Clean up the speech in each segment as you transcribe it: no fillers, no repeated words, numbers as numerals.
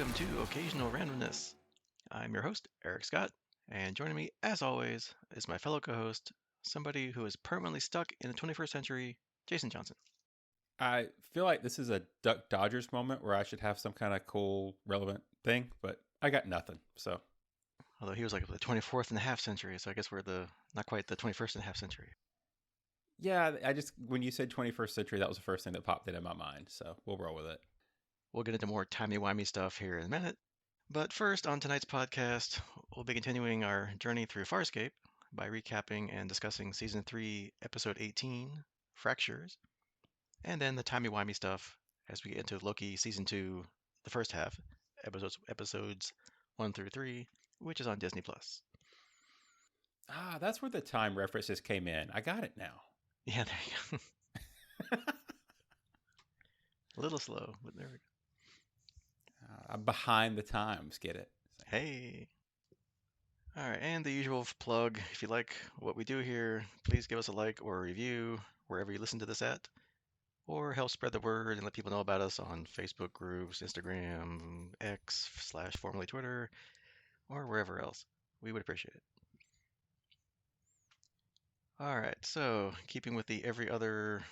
welcome to Occasional Randomness. I'm your host, Eric Scott, and joining me, as always, is my fellow co host, somebody who is permanently stuck in the 21st century, Jason Johnson. I feel like this is a Duck Dodgers moment where I should have some kind of cool, relevant thing, but I got nothing. So, Although he was like the 24th and a half century, so I guess we're not quite the 21st and a half century. yeah, when you said 21st century, that was the first thing that popped into my mind. So, we'll roll with it. We'll get into more timey-wimey stuff here in a minute. But first, on tonight's podcast, we'll be continuing our journey through Farscape by recapping and discussing Season 3, Episode 18, Fractures, and then the timey-wimey stuff as we get into Loki Season 2, the first half, episodes 1 through 3, which is on Disney+. Ah, that's where the time references came in. I got it now. Yeah, there you go. A little slow, but there we go. I'm behind the times, get it? Hey. All right, and the usual plug. If you like what we do here, please give us a like or a review wherever you listen to this at, or help spread the word and let people know about us on Facebook groups, Instagram, X/formerly Twitter, or wherever else. We would appreciate it. All right, so keeping with the every other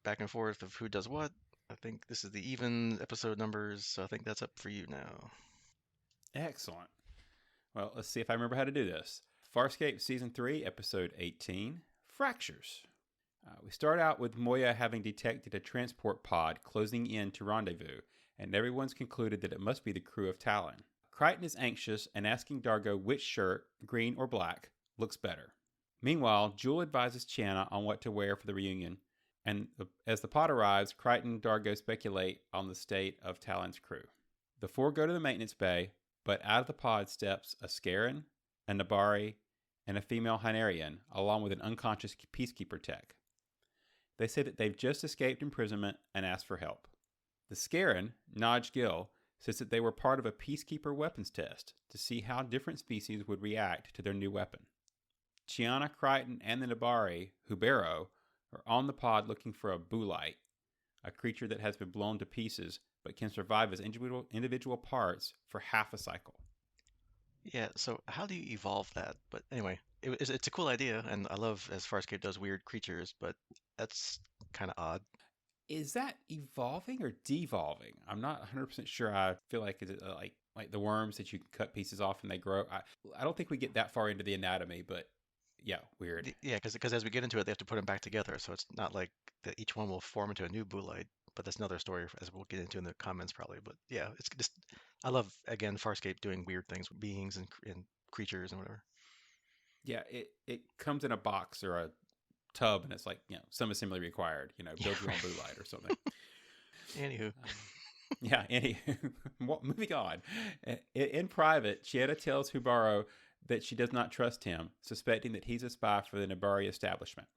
back and forth of who does what, I think this is the even episode numbers, so I think that's up for you now. Excellent. Well, let's see if I remember how to do this. Farscape Season 3, Episode 18, Fractures. We start out with Moya having detected a transport pod closing in to rendezvous, and everyone's concluded that it must be the crew of Talon. Crichton is anxious and asking Dargo which shirt, green or black, looks better. Meanwhile, Jewel advises Chiana on what to wear for the reunion, and as the pod arrives, Crichton and Dargo speculate on the state of Talon's crew. The four go to the maintenance bay, but out of the pod steps a Scaran, a Nabari, and a female Hynerian, along with an unconscious Peacekeeper tech. They say that they've just escaped imprisonment and ask for help. The Scaran, Naj Gill, says that they were part of a Peacekeeper weapons test to see how different species would react to their new weapon. Chiana, Crichton, and the Nabari, Hubero, are on the pod looking for a Boolite, a creature that has been blown to pieces but can survive as individual parts for half a cycle. Yeah, so how do you evolve that? But anyway, it's a cool idea, and I love as Farscape does weird creatures, but that's kind of odd. Is that evolving or devolving? I'm not 100% sure. I feel like is it like the worms that you can cut pieces off and they grow. I don't think we get that far into the anatomy, but yeah, weird. Yeah, because as we get into it, they have to put them back together, so it's not like that each one will form into a new Boolite. But that's another story as we'll get into in the comments probably. But yeah, it's just I love again Farscape doing weird things with beings and creatures and whatever. Yeah, it comes in a box or a tub, and it's like some assembly required. Build Yeah, your own right. blue light or something. Anywho, Yeah. Moving on. In private, Chieta tells Hubaro that she does not trust him, suspecting that he's a spy for the Nabari establishment.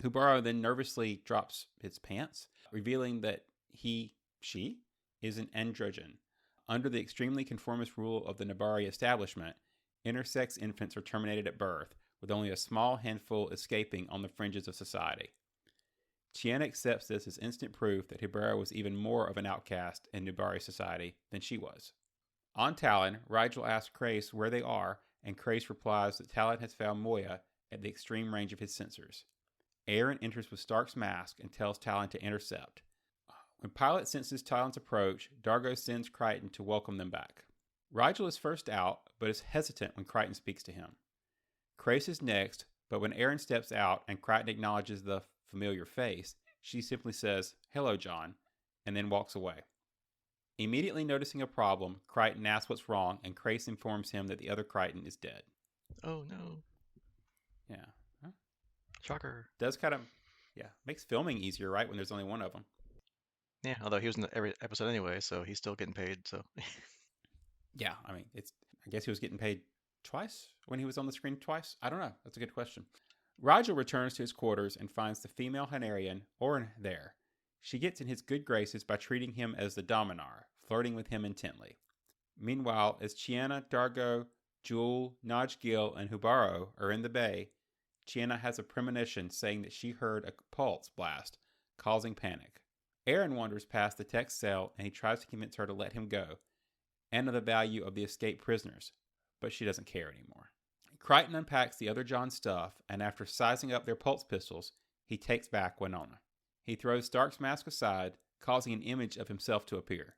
Hubaro then nervously drops his pants, revealing that she is an androgen. Under the extremely conformist rule of the Nabari establishment, intersex infants are terminated at birth, with only a small handful escaping on the fringes of society. Chiana accepts this as instant proof that Hubero was even more of an outcast in Nubari society than she was. On Talon, Rigel asks Krace where they are, and Krace replies that Talon has found Moya at the extreme range of his sensors. Aeryn enters with Stark's mask and tells Talon to intercept. When Pilot senses Talon's approach, Dargo sends Crichton to welcome them back. Rigel is first out, but is hesitant when Crichton speaks to him. Krace is next, but when Aeryn steps out and Crichton acknowledges the familiar face, she simply says, "Hello, John," and then walks away. Immediately noticing a problem, Crichton asks what's wrong, and Krace informs him that the other Crichton is dead. oh no, Yeah. Huh? shocker. Does kind of, makes filming easier, right, when there's only one of them. Yeah, although he was in every episode anyway, so he's still getting paid. So Yeah, I mean, I guess he was getting paid twice when he was on the screen twice. I don't know. That's a good question. Rigel returns to his quarters and finds the female Hynerian, Aeryn, there. She gets in his good graces by treating him as the Dominar, flirting with him intently. Meanwhile, as Chiana, Dargo, Jewel, Naj Gill, and Hubaro are in the bay, Chiana has a premonition saying that she heard a pulse blast, causing panic. Aeryn wanders past the tech cell and he tries to convince her to let him go, and of the value of the escaped prisoners, but she doesn't care anymore. Crichton unpacks the other John's stuff, and after sizing up their pulse pistols, he takes back Winona. He throws Stark's mask aside, causing an image of himself to appear.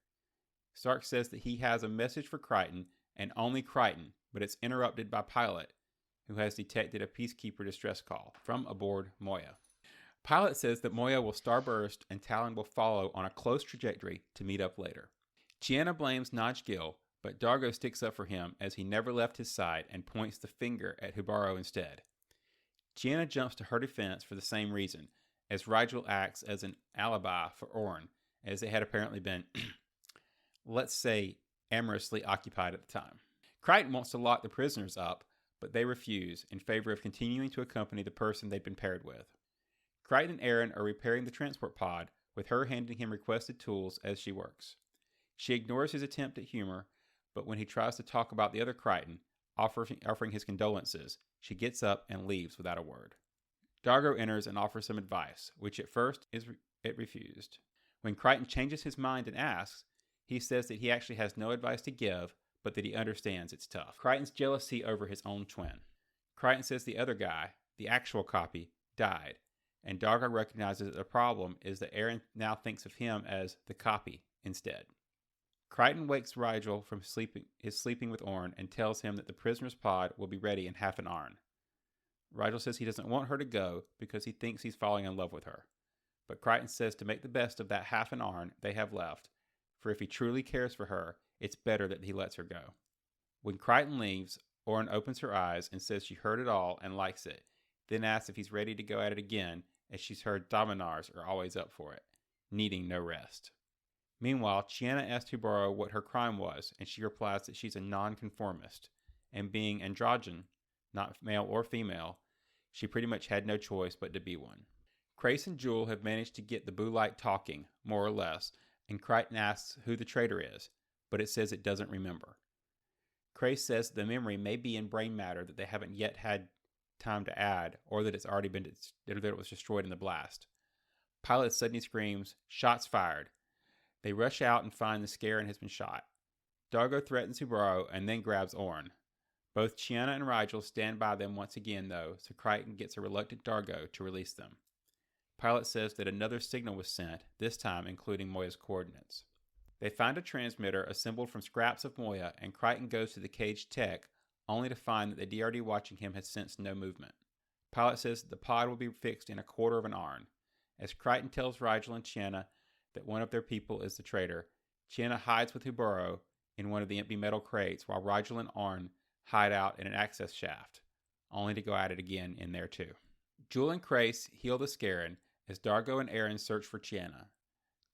Stark says that he has a message for Crichton, and only Crichton, but it's interrupted by Pilot, who has detected a Peacekeeper distress call from aboard Moya. Pilot says that Moya will starburst and Talon will follow on a close trajectory to meet up later. Chiana blames Naj Gil, but Dargo sticks up for him as he never left his side and points the finger at Hubaro instead. Chiana jumps to her defense for the same reason, as Rigel acts as an alibi for Orn, as they had apparently been, let's say, amorously occupied at the time. Crichton wants to lock the prisoners up, but they refuse in favor of continuing to accompany the person they'd been paired with. Crichton and Aeryn are repairing the transport pod, with her handing him requested tools as she works. She ignores his attempt at humor, but when he tries to talk about the other Crichton, offering his condolences, she gets up and leaves without a word. Dargo enters and offers some advice, which at first it refused. When Crichton changes his mind and asks, he says that he actually has no advice to give, but that he understands it's tough. Crichton's jealousy over his own twin. Crichton says the other guy, the actual copy, died, and Dargo recognizes that the problem is that Aeryn now thinks of him as the copy instead. Crichton wakes Rigel from his sleeping with Orn and tells him that the prisoner's pod will be ready in half an hour. Rigel says he doesn't want her to go because he thinks he's falling in love with her. But Crichton says to make the best of that half an hour they have left, for if he truly cares for her, it's better that he lets her go. When Crichton leaves, Orn opens her eyes and says she heard it all and likes it, then asks if he's ready to go at it again, as she's heard Dominars are always up for it, needing no rest. Meanwhile, Chiana asks Hubaro what her crime was, and she replies that she's a nonconformist, and being androgyne, not male or female, she pretty much had no choice but to be one. Crace and Jewel have managed to get the Boolite talking, more or less, and Crichton asks who the traitor is, but it says it doesn't remember. Crace says the memory may be in brain matter that they haven't yet had time to add, or that it's already been that it was destroyed in the blast. Pilot suddenly screams, "Shots fired!" They rush out and find the Scarran has been shot. Dargo threatens Hubaro and then grabs Orn. Both Chiana and Rigel stand by them once again, though, so Crichton gets a reluctant Dargo to release them. Pilot says that another signal was sent, this time including Moya's coordinates. They find a transmitter assembled from scraps of Moya, and Crichton goes to the caged tech, only to find that the DRD watching him has sensed no movement. Pilot says that the pod will be fixed in a quarter of an hour. As Crichton tells Rigel and Chiana that one of their people is the traitor, Chiana hides with Hubaro in one of the empty metal crates, while Rigel and Orn hide out in an access shaft, only to go at it again in there too. Jewel and Crace heal the Scarran as Dargo and Aeryn search for Chiana.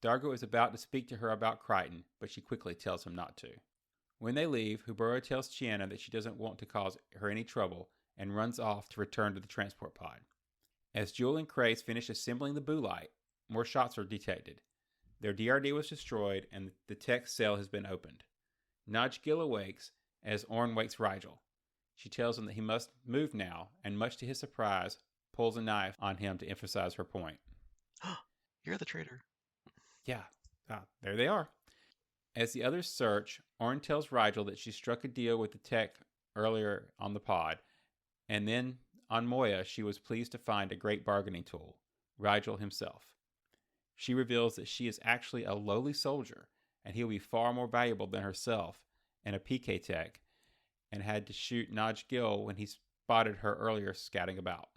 Dargo is about to speak to her about Crichton, but she quickly tells him not to. When they leave, Hubaro tells Chiana that she doesn't want to cause her any trouble and runs off to return to the transport pod. As Jewel and Crace finish assembling the Boolite, more shots are detected. Their DRD was destroyed and the tech cell has been opened. Naj Gil awakes as Orn wakes Rigel. She tells him that he must move now, and much to his surprise, pulls a knife on him to emphasize her point. You're the traitor. Yeah, there they are. As the others search, Orn tells Rigel that she struck a deal with the tech earlier on the pod, and then on Moya she was pleased to find a great bargaining tool, Rigel himself. She reveals that she is actually a lowly soldier, and he'll be far more valuable than herself and a PK tech, and had to shoot Naj Gil when he spotted her earlier scouting about.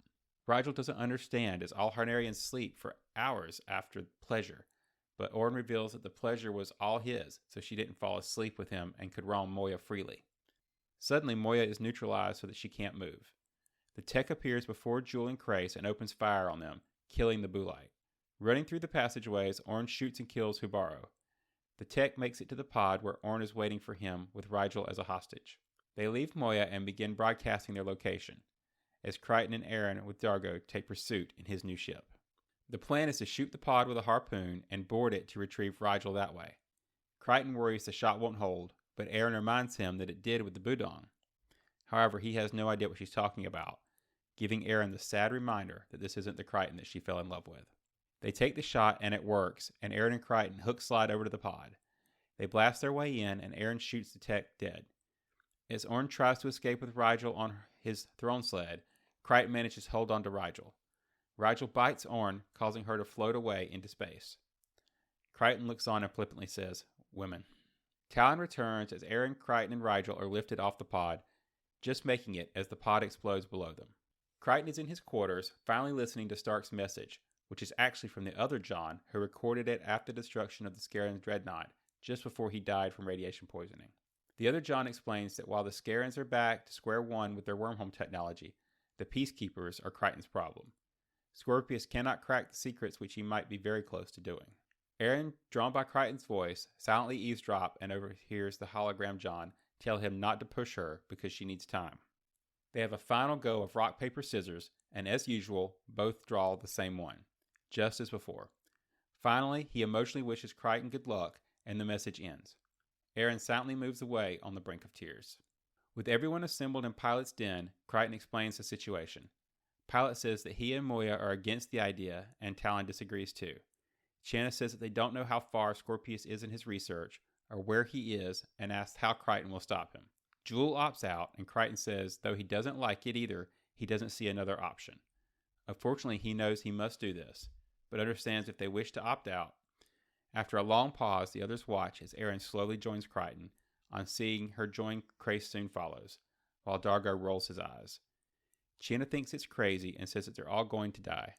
Rigel doesn't understand, as all Harnarians sleep for hours after pleasure, but Orn reveals that the pleasure was all his, so she didn't fall asleep with him and could roam Moya freely. Suddenly, Moya is neutralized so that she can't move. The tech appears before Jewel and Crace and opens fire on them, killing the Boolite. Running through the passageways, Orn shoots and kills Hubaro. The tech makes it to the pod where Orn is waiting for him with Rigel as a hostage. They leave Moya and begin broadcasting their location, as Crichton and Aeryn with Dargo take pursuit in his new ship. The plan is to shoot the pod with a harpoon and board it to retrieve Rigel that way. Crichton worries the shot won't hold, but Aeryn reminds him that it did with the Budong. However, he has no idea what she's talking about, giving Aeryn the sad reminder that this isn't the Crichton that she fell in love with. They take the shot and it works, and Aeryn and Crichton hook slide over to the pod. They blast their way in, and Aeryn shoots the tech dead. As Orn tries to escape with Rigel on his throne sled, Crichton manages to hold on to Rigel. Rigel bites Orn, causing her to float away into space. Crichton looks on and flippantly says, "Women." Talon returns as Aeryn, Crichton, and Rigel are lifted off the pod, just making it as the pod explodes below them. Crichton is in his quarters, finally listening to Stark's message, which is actually from the other John, who recorded it after the destruction of the Scarran dreadnought, just before he died from radiation poisoning. The other John explains that while the Scarrans are back to square one with their wormhole technology, the Peacekeepers are Crichton's problem. Scorpius cannot crack the secrets which he might be very close to doing. Aeryn, drawn by Crichton's voice, silently eavesdrops and overhears the hologram John tell him not to push her because she needs time. They have a final go of rock, paper, scissors, and as usual, both draw the same one, just as before. Finally, he emotionally wishes Crichton good luck, and the message ends. Aeryn silently moves away on the brink of tears. With everyone assembled in Pilot's den, Crichton explains the situation. Pilot says that he and Moya are against the idea, and Talon disagrees too. Shanna says that they don't know how far Scorpius is in his research, or where he is, and asks how Crichton will stop him. Jewel opts out, and Crichton says though he doesn't like it either, he doesn't see another option. Unfortunately, he knows he must do this, but understands if they wish to opt out. After a long pause, the others watch as Aeryn slowly joins Crichton. On seeing her join, Crace soon follows, while Dargo rolls his eyes. Shanna thinks it's crazy and says that they're all going to die.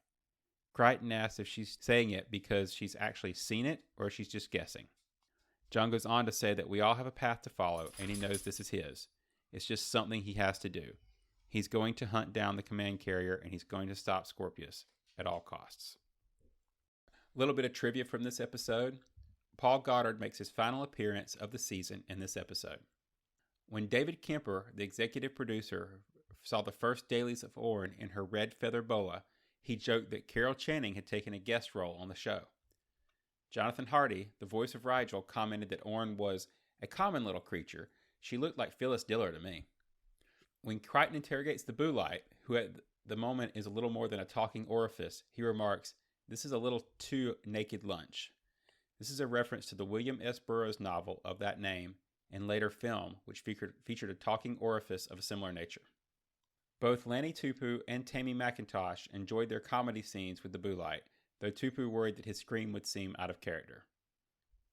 Crichton asks if she's saying it because she's actually seen it or if she's just guessing. John goes on to say that we all have a path to follow, and he knows this is his. It's just something he has to do. He's going to hunt down the command carrier, and he's going to stop Scorpius at all costs. A little bit of trivia from this episode. Paul Goddard makes his final appearance of the season in this episode. When David Kemper, the executive producer, saw the first dailies of Orn in her red feather boa, he joked that Carol Channing had taken a guest role on the show. Jonathan Hardy, the voice of Rigel, commented that Orn was a common little creature. She looked like Phyllis Diller to me. When Crichton interrogates the Boolite, who at the moment is a little more than a talking orifice, he remarks, "This is a little too naked lunch." This is a reference to the William S. Burroughs novel of that name and later film, which featured a talking orifice of a similar nature. Both Lanny Tupu and Tammy McIntosh enjoyed their comedy scenes with the Boolite, though Tupu worried that his scream would seem out of character.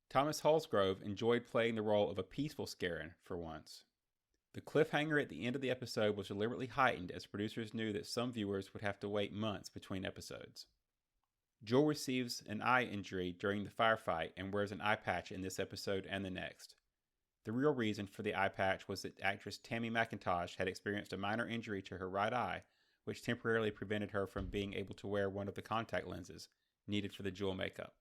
Thomas Holsgrove enjoyed playing the role of a peaceful Scarran for once. The cliffhanger at the end of the episode was deliberately heightened as producers knew that some viewers would have to wait months between episodes. Joel receives an eye injury during the firefight and wears an eye patch in this episode and the next. The real reason for the eye patch was that actress Tammy McIntosh had experienced a minor injury to her right eye, which temporarily prevented her from being able to wear one of the contact lenses needed for the Jewel makeup.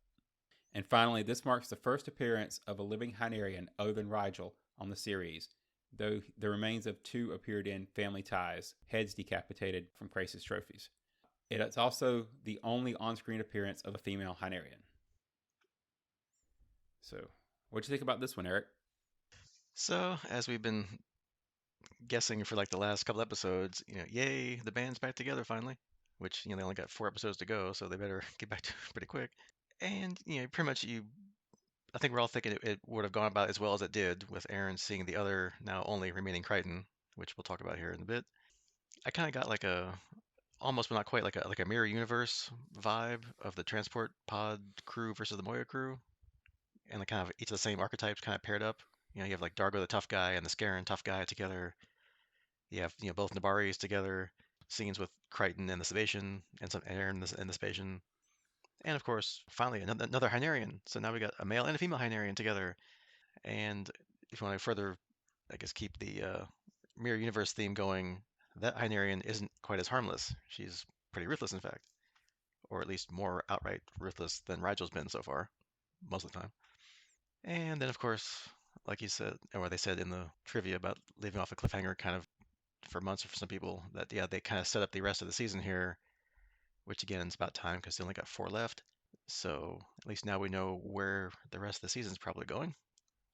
And finally, this marks the first appearance of a living Hynerian other than Rigel on the series, though the remains of two appeared in Family Ties, heads decapitated from Crace's trophies. It is also the only on-screen appearance of a female Hynerian. So, what'd you think about this one, Eric? So, as we've been guessing for like the last couple episodes, yay, the band's back together finally, which, they only got 4 episodes to go, so they better get back to it pretty quick. And, pretty much I think we're all thinking it would have gone about as well as it did with Aeryn seeing the other now only remaining Crichton, which we'll talk about here in a bit. I kind of got like almost but not quite like a mirror universe vibe of the transport pod crew versus the Moya crew, and like kind of each of the same archetypes kind of paired up. You have like Dargo the tough guy and the Scarran tough guy together. You have both Nabaris together, scenes with Crichton and the Sebastian and some Aeryn and the Sebastian, and of course finally another Hynerian. So now we got a male and a female Hynerian together. And if you want to further, I guess, keep the mirror universe theme going, that Hynerian isn't quite as harmless. She's pretty ruthless, in fact, or at least more outright ruthless than Rigel's been so far, most of the time. And then, of course, like you said, or they said in the trivia about leaving off a cliffhanger kind of for months for some people, that, yeah, they kind of set up the rest of the season here, which again, it's about time because they only got 4 left. So at least now we know where the rest of the season's probably going.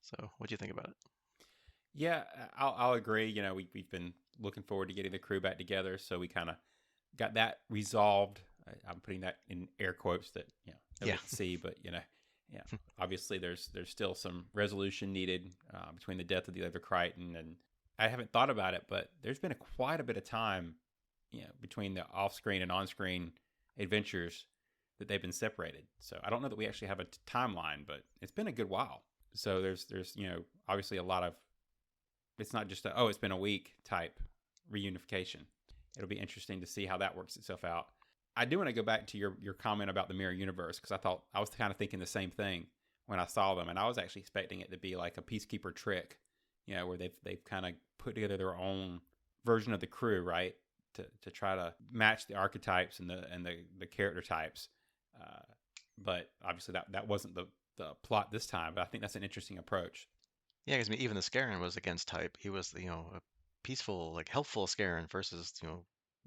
So what do you think about it? Yeah, I'll agree. We've been looking forward to getting the crew back together, so we kind of got that resolved. I'm putting that in air quotes that nobody Yeah. can see, but Yeah, obviously there's still some resolution needed between the death of the other Crichton, and I haven't thought about it, but there's been quite a bit of time, between the off-screen and on-screen adventures that they've been separated. So I don't know that we actually have a timeline, but it's been a good while. So there's obviously a lot of, it's not just it's been a week type reunification. It'll be interesting to see how that works itself out. I do want to go back to your comment about the mirror universe, because I was kind of thinking the same thing when I saw them, and I was actually expecting it to be like a Peacekeeper trick, where they've kind of put together their own version of the crew, right, to try to match the archetypes and the character types. But obviously that wasn't the plot this time. But I think that's an interesting approach. Yeah, because I mean, even the Scaran was against type. He was, a peaceful, like helpful Scaran versus,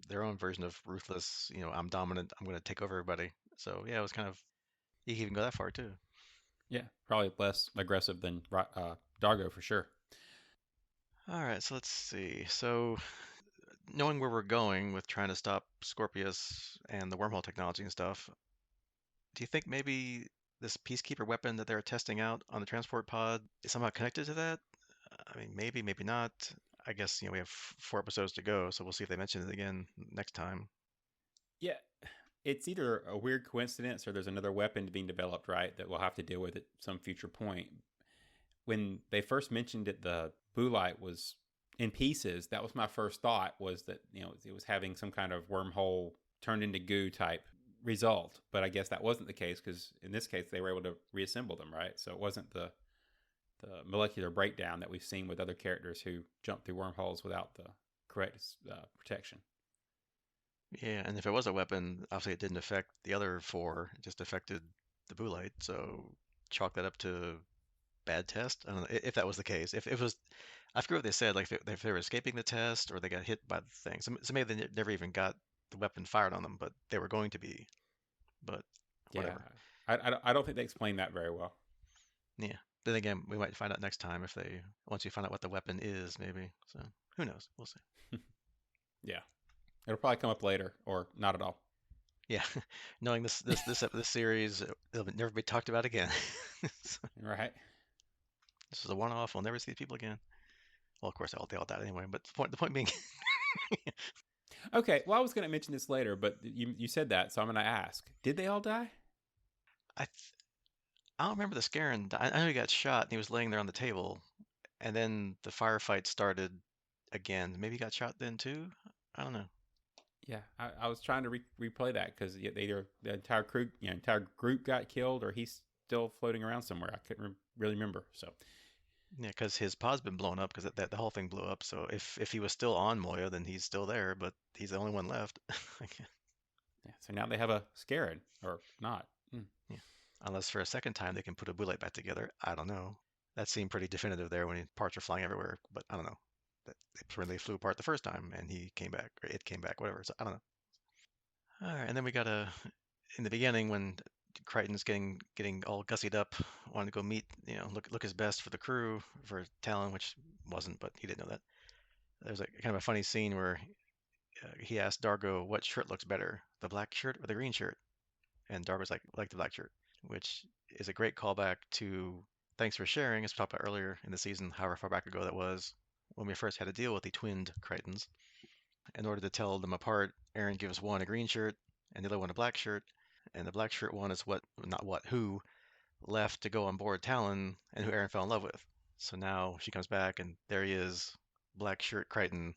their own version of ruthless, I'm dominant, I'm going to take over everybody. So yeah, it was kind of, you can even go that far too. Yeah, probably less aggressive than Dargo for sure. All right, so let's see. So knowing where we're going with trying to stop Scorpius and the wormhole technology and stuff, do you think maybe this Peacekeeper weapon that they're testing out on the transport pod is somehow connected to that? I mean, maybe, maybe not. I guess, we have 4 episodes to go, so we'll see if they mention it again next time. Yeah, it's either a weird coincidence or there's another weapon being developed, right, that we'll have to deal with at some future point. When they first mentioned it, the blue light was in pieces. That was my first thought, was that it was having some kind of wormhole turned into goo type result. But I guess that wasn't the case, because in this case they were able to reassemble them, right? So it wasn't the molecular breakdown that we've seen with other characters who jump through wormholes without the correct protection. Yeah, and if it was a weapon, obviously it didn't affect the other 4, it just affected the blue light, so chalk that up to bad test. I don't know if that was the case. If it was, I forget what they said, like if they were escaping the test or they got hit by the thing. So maybe they never even got the weapon fired on them, but they were going to be. But Yeah, whatever. I don't think they explained that very well. Yeah. Then again, we might find out next time if they once we find out what the weapon is, maybe. So who knows? We'll see. Yeah, it'll probably come up later or not at all. Yeah, knowing this series, it'll never be talked about again. So, Right. this is a one-off. We'll never see these people again. Well, of course, they all died anyway. But the point being, Okay, well, I was going to mention this later, but you said that, so I'm going to ask: did they all die? I I don't remember the Scaran. I know he got shot and he was laying there on the table, and then the firefight started again. Maybe he got shot then too. I don't know. Yeah, I was trying to replay that, because either the entire crew, entire group got killed, or he's still floating around somewhere. I couldn't really remember. So Yeah, because his pod's been blown up because the whole thing blew up. So if he was still on Moya, then he's still there, but he's the only one left. yeah, so now they have a Scared or not. Yeah. Unless for a second time they can put a bullet back together. I don't know. That seemed pretty definitive there when parts were flying everywhere, but I don't know. When they flew apart the first time and he came back, or it came back, whatever. So I don't know. All right, and then we got in the beginning when Crichton's getting all gussied up, wanted to go meet, look his best for the crew for Talon, which wasn't, but he didn't know that. There's a kind of a funny scene where he asked Dargo what shirt looks better, the black shirt or the green shirt, and Dargo's like the black shirt, which is a great callback to Thanks for Sharing, as we talked about earlier in the season, however far back ago that was, when we first had to deal with the twinned Crichtons. In order to tell them apart, Aeryn gives one a green shirt and the other one a black shirt, and the black shirt one is who left to go on board Talon and who Aeryn fell in love with. So now she comes back and there he is, black shirt Crichton,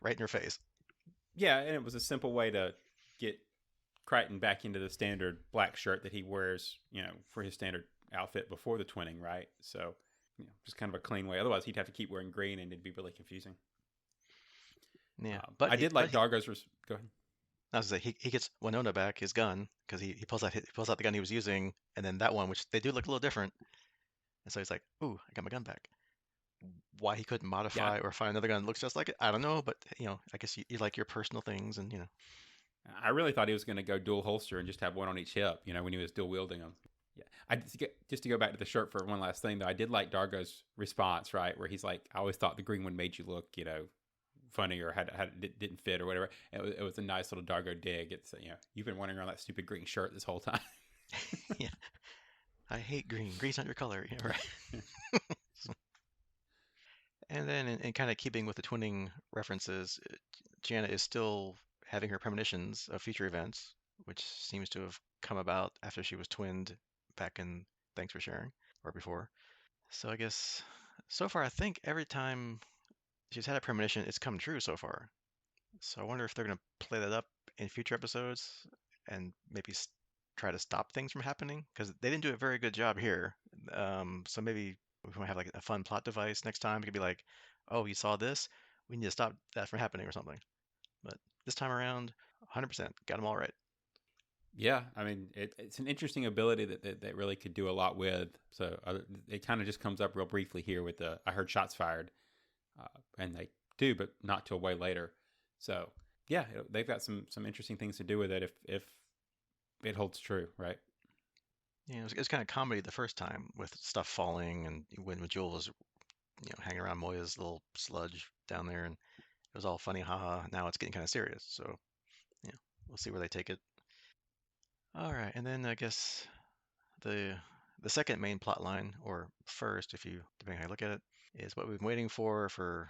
right in her face. Yeah, and it was a simple way to get Crichton back into the standard black shirt that he wears, for his standard outfit before the twinning, right? So, just kind of a clean way. Otherwise, he'd have to keep wearing green, and it'd be really confusing. Yeah, I did like Dargo's. Go ahead. I was say he gets Winona back his gun because he pulls out the gun he was using, and then that one, which they do look a little different, and so he's like, "Ooh, I got my gun back." Why he couldn't Yeah, modify or find another gun that looks just like it, I don't know, but I guess you like your personal things, and I really thought he was going to go dual holster and just have one on each hip, when he was dual wielding them. Yeah, just to go back to the shirt for one last thing, though, I did like Dargo's response, right, where he's like, "I always thought the green one made you look, funny, or didn't fit or whatever." It was a nice little Dargo dig. It's you've been wondering around that stupid green shirt this whole time. yeah. I hate green. Green's not your color. Yeah, right. And then, in kind of keeping with the twinning references, Janet is still having her premonitions of future events, which seems to have come about after she was twinned back in Thanks for Sharing, or before. So I guess so far, I think every time she's had a premonition, it's come true so far. So I wonder if they're going to play that up in future episodes and maybe try to stop things from happening because they didn't do a very good job here. So maybe we might have like a fun plot device next time. It could be like, oh, you saw this? We need to stop that from happening or something. But this time around, 100% got them all right. Yeah, I mean, it's an interesting ability that really could do a lot with. So it kind of just comes up real briefly here with the I heard shots fired, and they do, but not till way later. So yeah, they've got some interesting things to do with it if it holds true, right? Yeah, it was kind of comedy the first time with stuff falling and when Jewel was hanging around Moya's little sludge down there, and it was all funny, haha. Now it's getting kind of serious. So yeah, we'll see where they take it. All right, and then I guess the the second main plot line, or first, if you depending how you look at it, is what we've been waiting for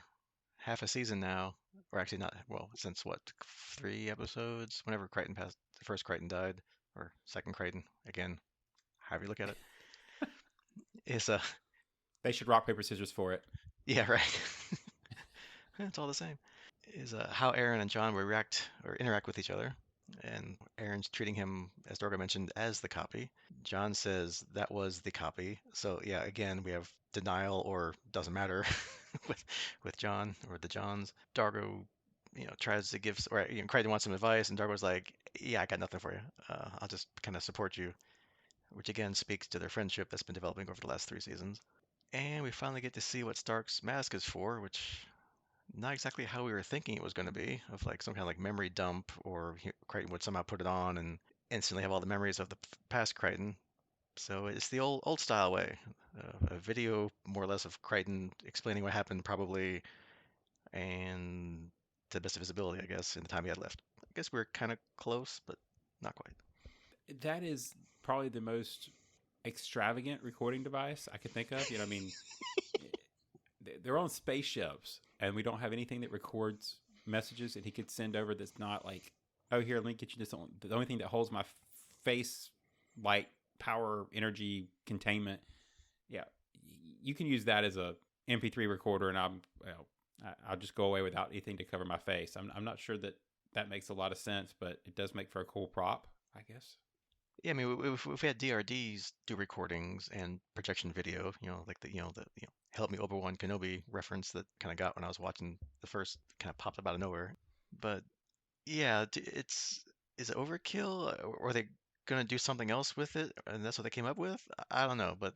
half a season now, or actually not, well, since what, 3 episodes? Whenever Crichton passed, the first Crichton died, or second Crichton, again, however you look at it, is They should rock paper scissors for it. yeah, right. It's all the same. Is how Aeryn and John will react or interact with each other. And Aaron's treating him, as Dorga mentioned, as the copy. John says that was the copy. So yeah, again, we have denial or doesn't matter with John or the Johns. Dargo, tries to give, or Crichton wants some advice, and Dargo's like, "Yeah, I got nothing for you. I'll just kind of support you," which again speaks to their friendship that's been developing over the last 3 seasons. And we finally get to see what Stark's mask is for, which not exactly how we were thinking it was going to be, of like some kind of like memory dump, or Crichton would somehow put it on and instantly have all the memories of the past Crichton. So it's the old style way, a video more or less of Crichton explaining what happened probably, and to the best of his ability, I guess, in the time he had left. I guess we're kind of close, but not quite. That is probably the most extravagant recording device I could think of. I mean, they're on spaceships, and we don't have anything that records messages that he could send over that's not like, oh, here, let me get you this. The only thing that holds my face light power energy containment. Yeah, you can use that as a MP3 recorder, and I'll just go away without anything to cover my face. I'm not sure that makes a lot of sense, but it does make for a cool prop, I guess. Yeah, I mean, if we had DRDs do recordings and projection video, like the "Help Me Obi-Wan Kenobi" reference that kind of got when I was watching the first, kind of popped up out of nowhere. But yeah, is it overkill, or are they gonna do something else with it, and that's what they came up with? I don't know, but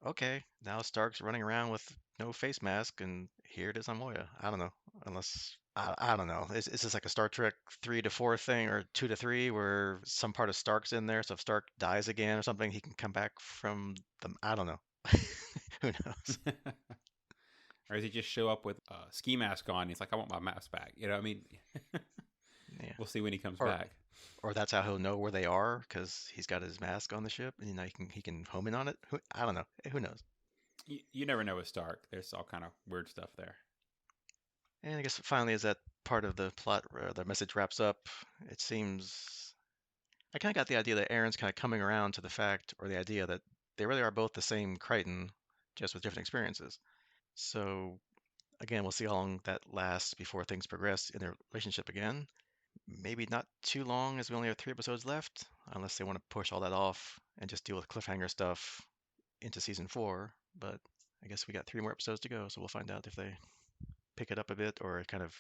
okay, now Stark's running around with no face mask, and here it is on Moya. I don't know, unless I don't know. Is this like a Star Trek 3 to 4 thing, or 2 to 3, where some part of Stark's in there, so if Stark dies again or something, he can come back from them? I don't know. Who knows? Or does he just show up with a ski mask on? He's like, I want my mask back. I mean, Yeah. we'll see when he comes Or back. that's how he'll know where they are because he's got his mask on the ship, and he can home in on it. I don't know. Who knows? You never know with Stark. There's all kind of weird stuff there. And I guess finally, as that part of the plot, the message wraps up, it seems I kind of got the idea that Aaron's kind of coming around to the fact, or the idea that they really are both the same Crichton, just with different experiences. So again, we'll see how long that lasts before things progress in their relationship again. Maybe not too long, as we only have 3 episodes left, unless they want to push all that off and just deal with cliffhanger stuff into season 4. But I guess we got 3 more episodes to go, so we'll find out if they pick it up a bit or kind of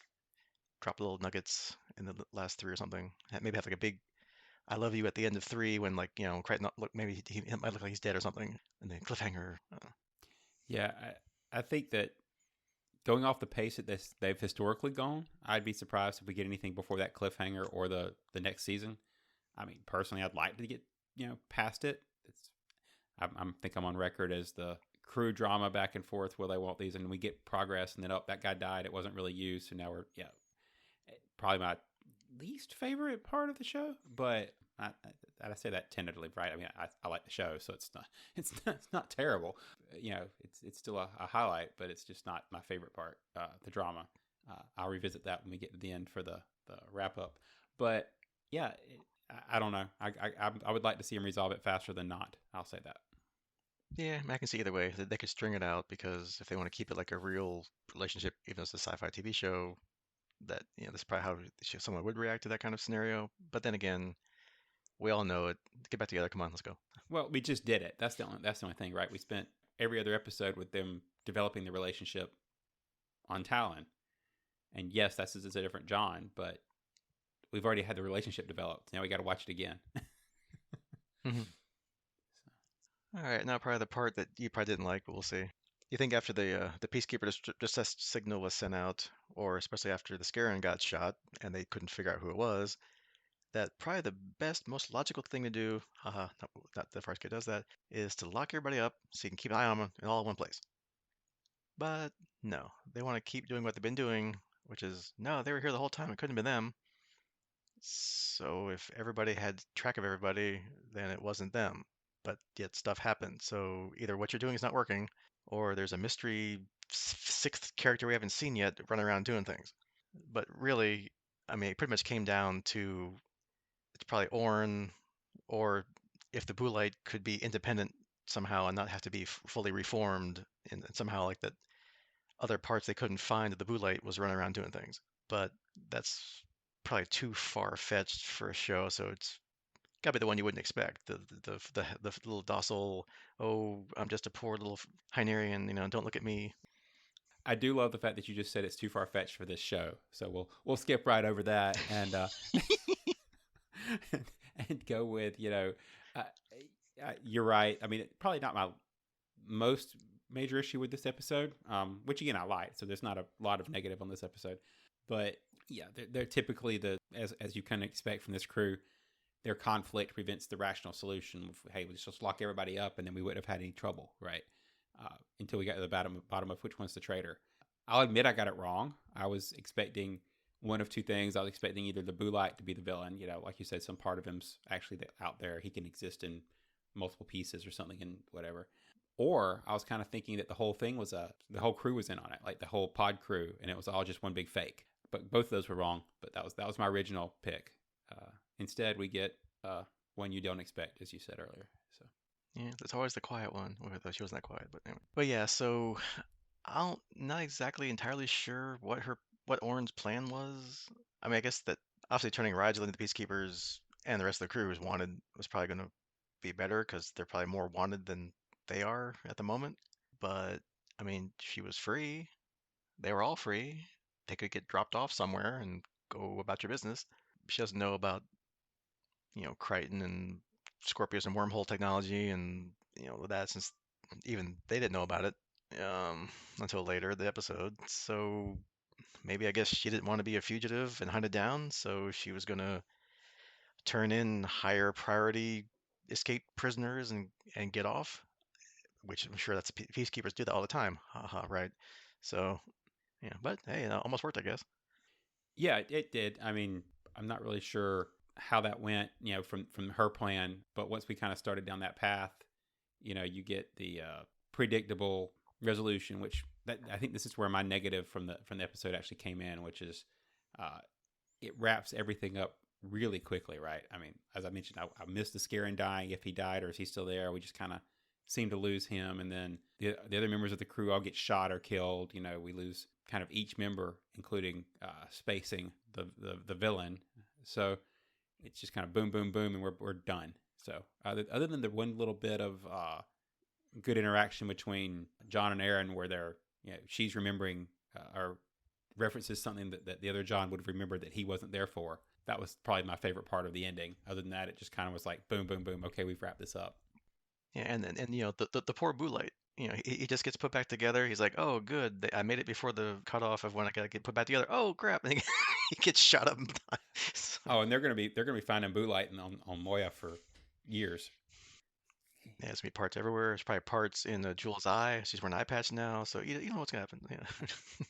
drop little nuggets in the last 3 or something. Maybe have like a big "I love you" at the end of 3 when, like, Crichton, look, maybe he might look like he's dead or something, and then cliffhanger. Yeah, I think that going off the pace that they've historically gone, I'd be surprised if we get anything before that cliffhanger or the next season. I mean, personally, I'd like to get past it. I think I'm on record as the crew drama back and forth where they want these, and we get progress, and then that guy died. It wasn't really used, so now we're probably my least favorite part of the show. But I say that tentatively, right? I mean, I like the show, so it's not terrible. It's still a highlight, but it's just not my favorite part. The drama. I'll revisit that when we get to the end for the wrap up. But yeah, I don't know. I would like to see him resolve it faster than not. I'll say that. Yeah, I can see either way. They could string it out because if they want to keep it like a real relationship, even though it's a sci-fi TV show, that that's probably how someone would react to that kind of scenario. But then again, we all know it. Get back together. Come on, let's go. Well, we just did it. That's the only thing, right? We spent every other episode with them developing the relationship on Talon, and yes, that's a different John, but we've already had the relationship developed. Now we got to watch it again. Mhm. All right, now probably the part that you probably didn't like, but we'll see. You think after the Peacekeeper distress signal was sent out, or especially after the Scaran got shot and they couldn't figure out who it was, that probably the best, most logical thing to do, haha, not the Farscape does that, is to lock everybody up so you can keep an eye on them in all in one place. But no, they want to keep doing what they've been doing, which is no, they were here the whole time. It couldn't have been them. So if everybody had track of everybody, then it wasn't them. But yet stuff happened. So either what you're doing is not working, or there's a mystery sixth character we haven't seen yet running around doing things. But really, I mean, it pretty much came down to it's probably Orn, or if the Boolite could be independent somehow and not have to be fully reformed, and somehow like that other parts they couldn't find that the Boolite was running around doing things. But that's probably too far-fetched for a show, so it's gotta be the one you wouldn't expect. The little docile, oh, I'm just a poor little Hynerian, don't look at me. I do love the fact that you just said it's too far fetched for this show, so we'll skip right over that and and go with uh, you're right. I mean, probably not my most major issue with this episode, which again I like. So there's not a lot of negative on this episode, but yeah, they're typically as you kind of expect from this crew. Their conflict prevents the rational solution of, hey, let's just lock everybody up, and then we wouldn't have had any trouble, right? Until we got to the bottom of which one's the traitor. I'll admit I got it wrong. I was expecting one of two things. I was expecting either the Boolite to be the villain, like you said, some part of him's actually out there. He can exist in multiple pieces or something and whatever. Or I was kind of thinking that the whole thing was the whole crew was in on it, like the whole pod crew, and it was all just one big fake. But both of those were wrong. But that was my original pick. Instead, we get one you don't expect, as you said earlier. So Yeah, it's always the quiet one. Well, though she wasn't that quiet, but anyway. But yeah, so I'm not exactly entirely sure what Orn's plan was. I mean, I guess that obviously turning Rigel into Peacekeepers and the rest of the crew was probably going to be better because they're probably more wanted than they are at the moment. But I mean, she was free. They were all free. They could get dropped off somewhere and go about your business. She doesn't know about, Crichton and Scorpius and wormhole technology and, that since even they didn't know about it until later in the episode. So maybe I guess she didn't want to be a fugitive and hunted down, so she was gonna turn in higher priority escape prisoners and get off, which I'm sure that's peacekeepers do that all the time. Haha, right? So yeah, but hey, it almost worked, I guess. yeah, it did. I mean, I'm not really sure how that went, from her plan. But once we kind of started down that path, you get the predictable resolution, which I think this is where my negative from the episode actually came in, which is uh, it wraps everything up really quickly, right? I mean, as I mentioned, I missed the Scaran dying. If he died or is he still there? We just kind of seem to lose him, and then the other members of the crew all get shot or killed. We lose kind of each member, including spacing the villain. So it's just kind of boom, boom, boom, and we're done. So other than the one little bit of good interaction between John and Aeryn, where she's remembering or references something that the other John would have remembered that he wasn't there for. That was probably my favorite part of the ending. Other than that, it just kind of was like boom, boom, boom. Okay, we've wrapped this up. Yeah, and the poor Boolite, he just gets put back together. He's like, oh, good, I made it before the cutoff of when I gotta get put back together. Oh, crap, and he gets shot up and dies. So, Oh, and they're gonna be finding Boolite on Moya for years. yeah, there's gonna be parts everywhere. There's probably parts in Jules' eye. She's wearing an eye patch now, so you know what's gonna happen. Yeah.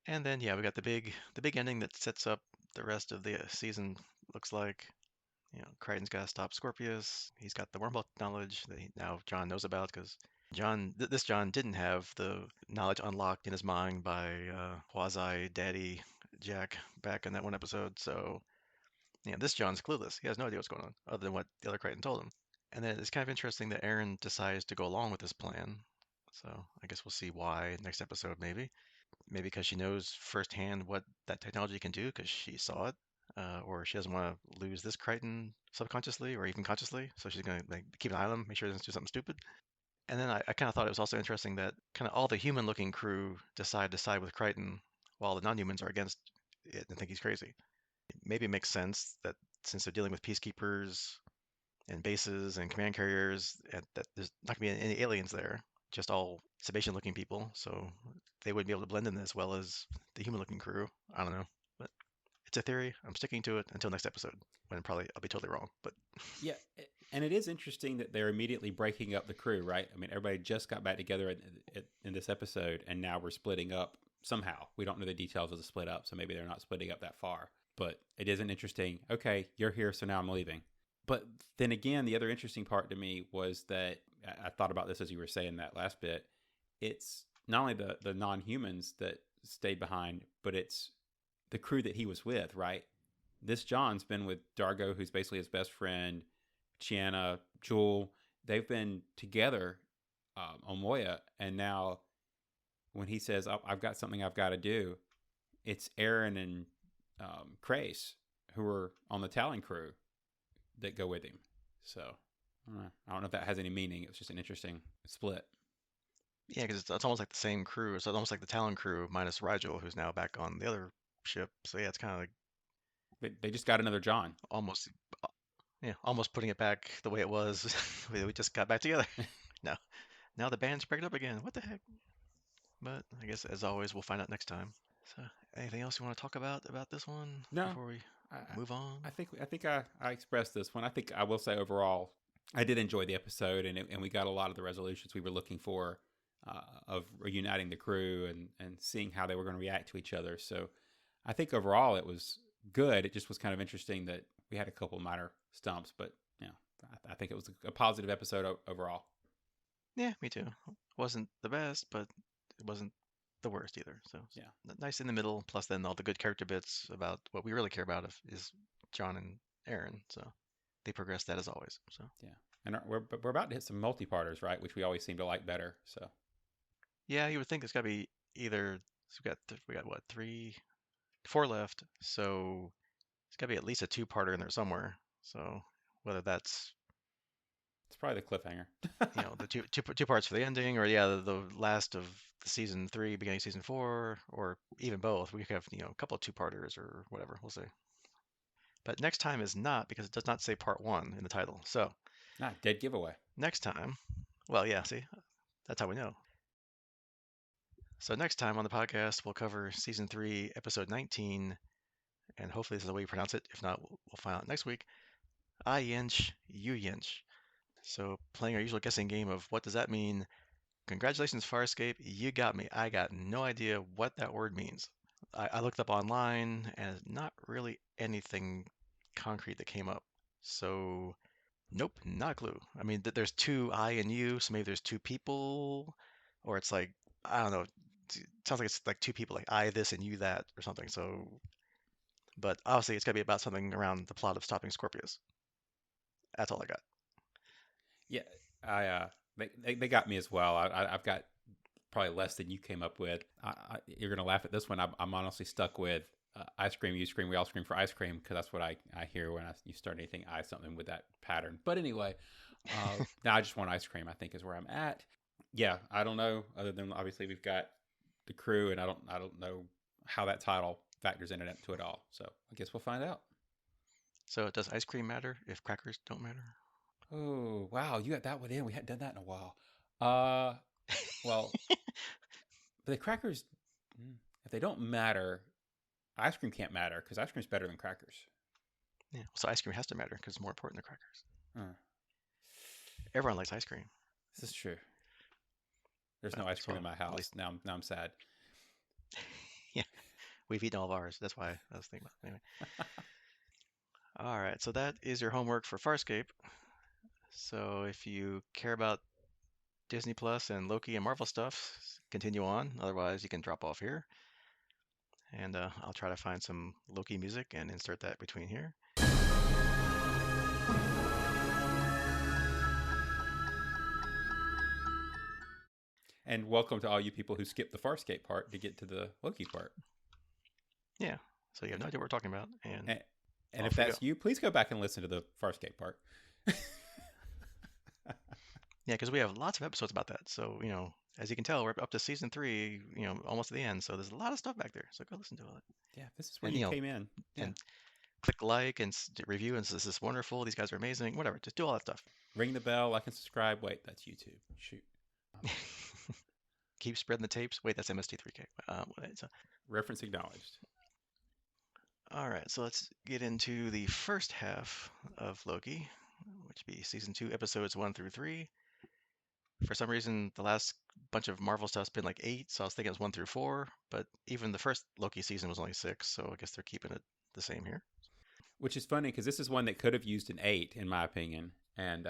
And then yeah, we got the big ending that sets up the rest of the season. Looks like. Crichton's got to stop Scorpius. He's got the wormhole knowledge that now John knows about because this John didn't have the knowledge unlocked in his mind by Quasi Daddy Jack back in that one episode. So, this John's clueless. He has no idea what's going on other than what the other Crichton told him. And then it's kind of interesting that Aeryn decides to go along with this plan. So I guess we'll see why next episode, maybe. Maybe because she knows firsthand what that technology can do because she saw it, or she doesn't want to lose this Crichton subconsciously or even consciously. So she's going to keep an eye on him, make sure he doesn't do something stupid. And then I kind of thought it was also interesting that kind of all the human-looking crew decide to side with Crichton, while the non-humans are against it and think he's crazy. Maybe it makes sense that since they're dealing with peacekeepers and bases and command carriers, and that there's not going to be any aliens there, just all Sebastian-looking people, so they wouldn't be able to blend in as well as the human-looking crew. I don't know, but it's a theory. I'm sticking to it until next episode, when probably I'll be totally wrong. But Yeah, and it is interesting that they're immediately breaking up the crew, right? I mean, everybody just got back together in this episode, and now we're splitting up somehow. We don't know the details of the split up, so maybe they're not splitting up that far. But it is an interesting, okay, you're here, so now I'm leaving. But then again, the other interesting part to me was that I thought about this as you were saying that last bit. It's not only the non-humans that stayed behind, but it's the crew that he was with, right? This John's been with Dargo, who's basically his best friend, Chiana, Jewel. They've been together on Moya, and now when he says, I've got something I've got to do, it's Aeryn and Crace, who are on the Talon crew, that go with him. So I don't know if that has any meaning. It was just an interesting split. yeah, because it's almost like the same crew. It's almost like the Talon crew minus Rigel, who's now back on the other ship. So yeah, it's kind of like They just got another John. almost, yeah, almost putting it back the way it was. We just got back together. No, now the band's breaking up again. What the heck? But I guess as always, we'll find out next time. So, anything else you want to talk about this one No, before we I, move on? I expressed this one. I think I will say overall, I did enjoy the episode, and we got a lot of the resolutions we were looking for of reuniting the crew and seeing how they were going to react to each other. So I think overall it was good. It just was kind of interesting that we had a couple minor stumps, but I think it was a positive episode overall. Yeah, me too. Wasn't the best, but it wasn't the worst either. So Yeah, nice in the middle. Plus, then all the good character bits about what we really care about is John and Aeryn. So they progressed that as always. So yeah, and we're about to hit some multi-parters, right? Which we always seem to like better. So yeah, you would think it's got to be either. So we got what, 4 left. So it's got to be at least a two-parter in there somewhere. So whether that's it's probably the cliffhanger. the two parts for the ending, or yeah, the last of the season 3, beginning of season 4, or even both. We could have a couple of two-parters or whatever. We'll see. But next time is not because it does not say part 1 in the title. So Dead giveaway. next time, well, yeah, see, that's how we know. So next time on the podcast, we'll cover season 3, episode 19, and hopefully this is the way you pronounce it. If not, we'll find out next week. I Yinch, you Yinch. So playing our usual guessing game of what does that mean? Congratulations, Farscape. You got me. I got no idea what that word means. I looked up online and not really anything concrete that came up. So, nope, not a clue. I mean, there's two I and you, so maybe there's two people, or it's like, I don't know. It sounds like it's like two people, like I this and you that, or something. So, but obviously it's got to be about something around the plot of stopping Scorpius. That's all I got. Yeah, I they got me as well. I've got probably less than you came up with. You're gonna laugh at this one. I'm honestly stuck with I scream, you scream, we all scream for ice cream because that's what I hear when you start anything something with that pattern. But anyway, now I just want ice cream. I think is where I'm at. Yeah, I don't know. Other than obviously we've got the crew, and I don't know how that title factors into it all. So I guess we'll find out. So, does ice cream matter if crackers don't matter? Oh wow, you got that one in. We hadn't done that in a while. Uh, well, but the crackers, if they don't matter, ice cream can't matter because ice cream's better than crackers. Yeah. So ice cream has to matter because it's more important than crackers. Uh, Everyone likes ice cream. this is true. There's no Well, ice cream in well, my at house. least, Now I'm sad. yeah, we've eaten all of ours. That's why I was thinking about it. Anyway. All right, so that is your homework for Farscape. So if you care about Disney Plus and Loki and Marvel stuff, continue on. Otherwise, you can drop off here. And I'll try to find some Loki music and insert that between here. And welcome to all you people who skipped the Farscape part to get to the Loki part. Yeah, so you have no idea what we're talking about. And if that's you, please go back and listen to the Farscape part. Yeah, because we have lots of episodes about that. So, as you can tell, we're up to season 3, almost to the end. So there's a lot of stuff back there. So go listen to it. Yeah, this is where you came in. Yeah. And click like and review and this is wonderful. These guys are amazing. Whatever. Just do all that stuff. Ring the bell, like and subscribe. Wait, that's YouTube. Shoot. Keep spreading the tapes. Wait, that's MST3K. Reference acknowledged. All right, so let's get into the first half of Loki, which would be season 2, episodes 1 through 3. For some reason, the last bunch of Marvel stuff's been like 8, so I was thinking it was 1 through 4, but even the first Loki season was only 6, so I guess they're keeping it the same here. Which is funny because this is one that could have used an 8, in my opinion, and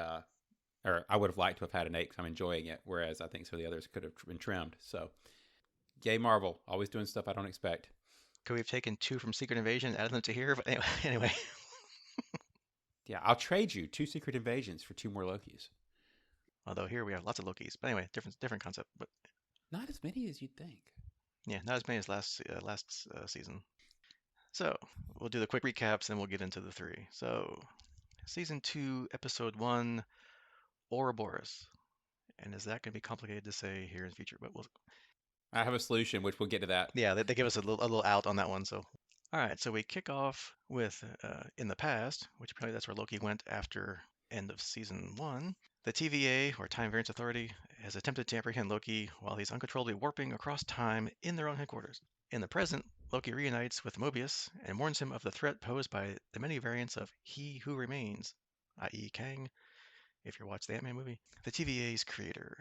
or I would have liked to have had an 8 because I'm enjoying it, whereas I think some of the others could have been trimmed. So, yay Marvel, always doing stuff I don't expect. Could we have taken 2 from Secret Invasion and added them to here? But anyway. Yeah, I'll trade you 2 Secret Invasions for 2 more Lokis. Although here we have lots of Lokis. But anyway, different concept. But not as many as you'd think. Yeah, not as many as last season. So we'll do the quick recaps, and we'll get into the 3. So season 2, episode 1, Ouroboros. And is that going to be complicated to say here in the future? But I have a solution, which we'll get to that. Yeah, they give us a little out on that one. So, all right. So we kick off with in the past, which apparently that's where Loki went after end of season 1. The TVA, or Time Variance Authority, has attempted to apprehend Loki while he's uncontrollably warping across time in their own headquarters. In the present, Loki reunites with Mobius and warns him of the threat posed by the many variants of He Who Remains, i.e. Kang, if you watch the Ant-Man movie. The TVA's creator,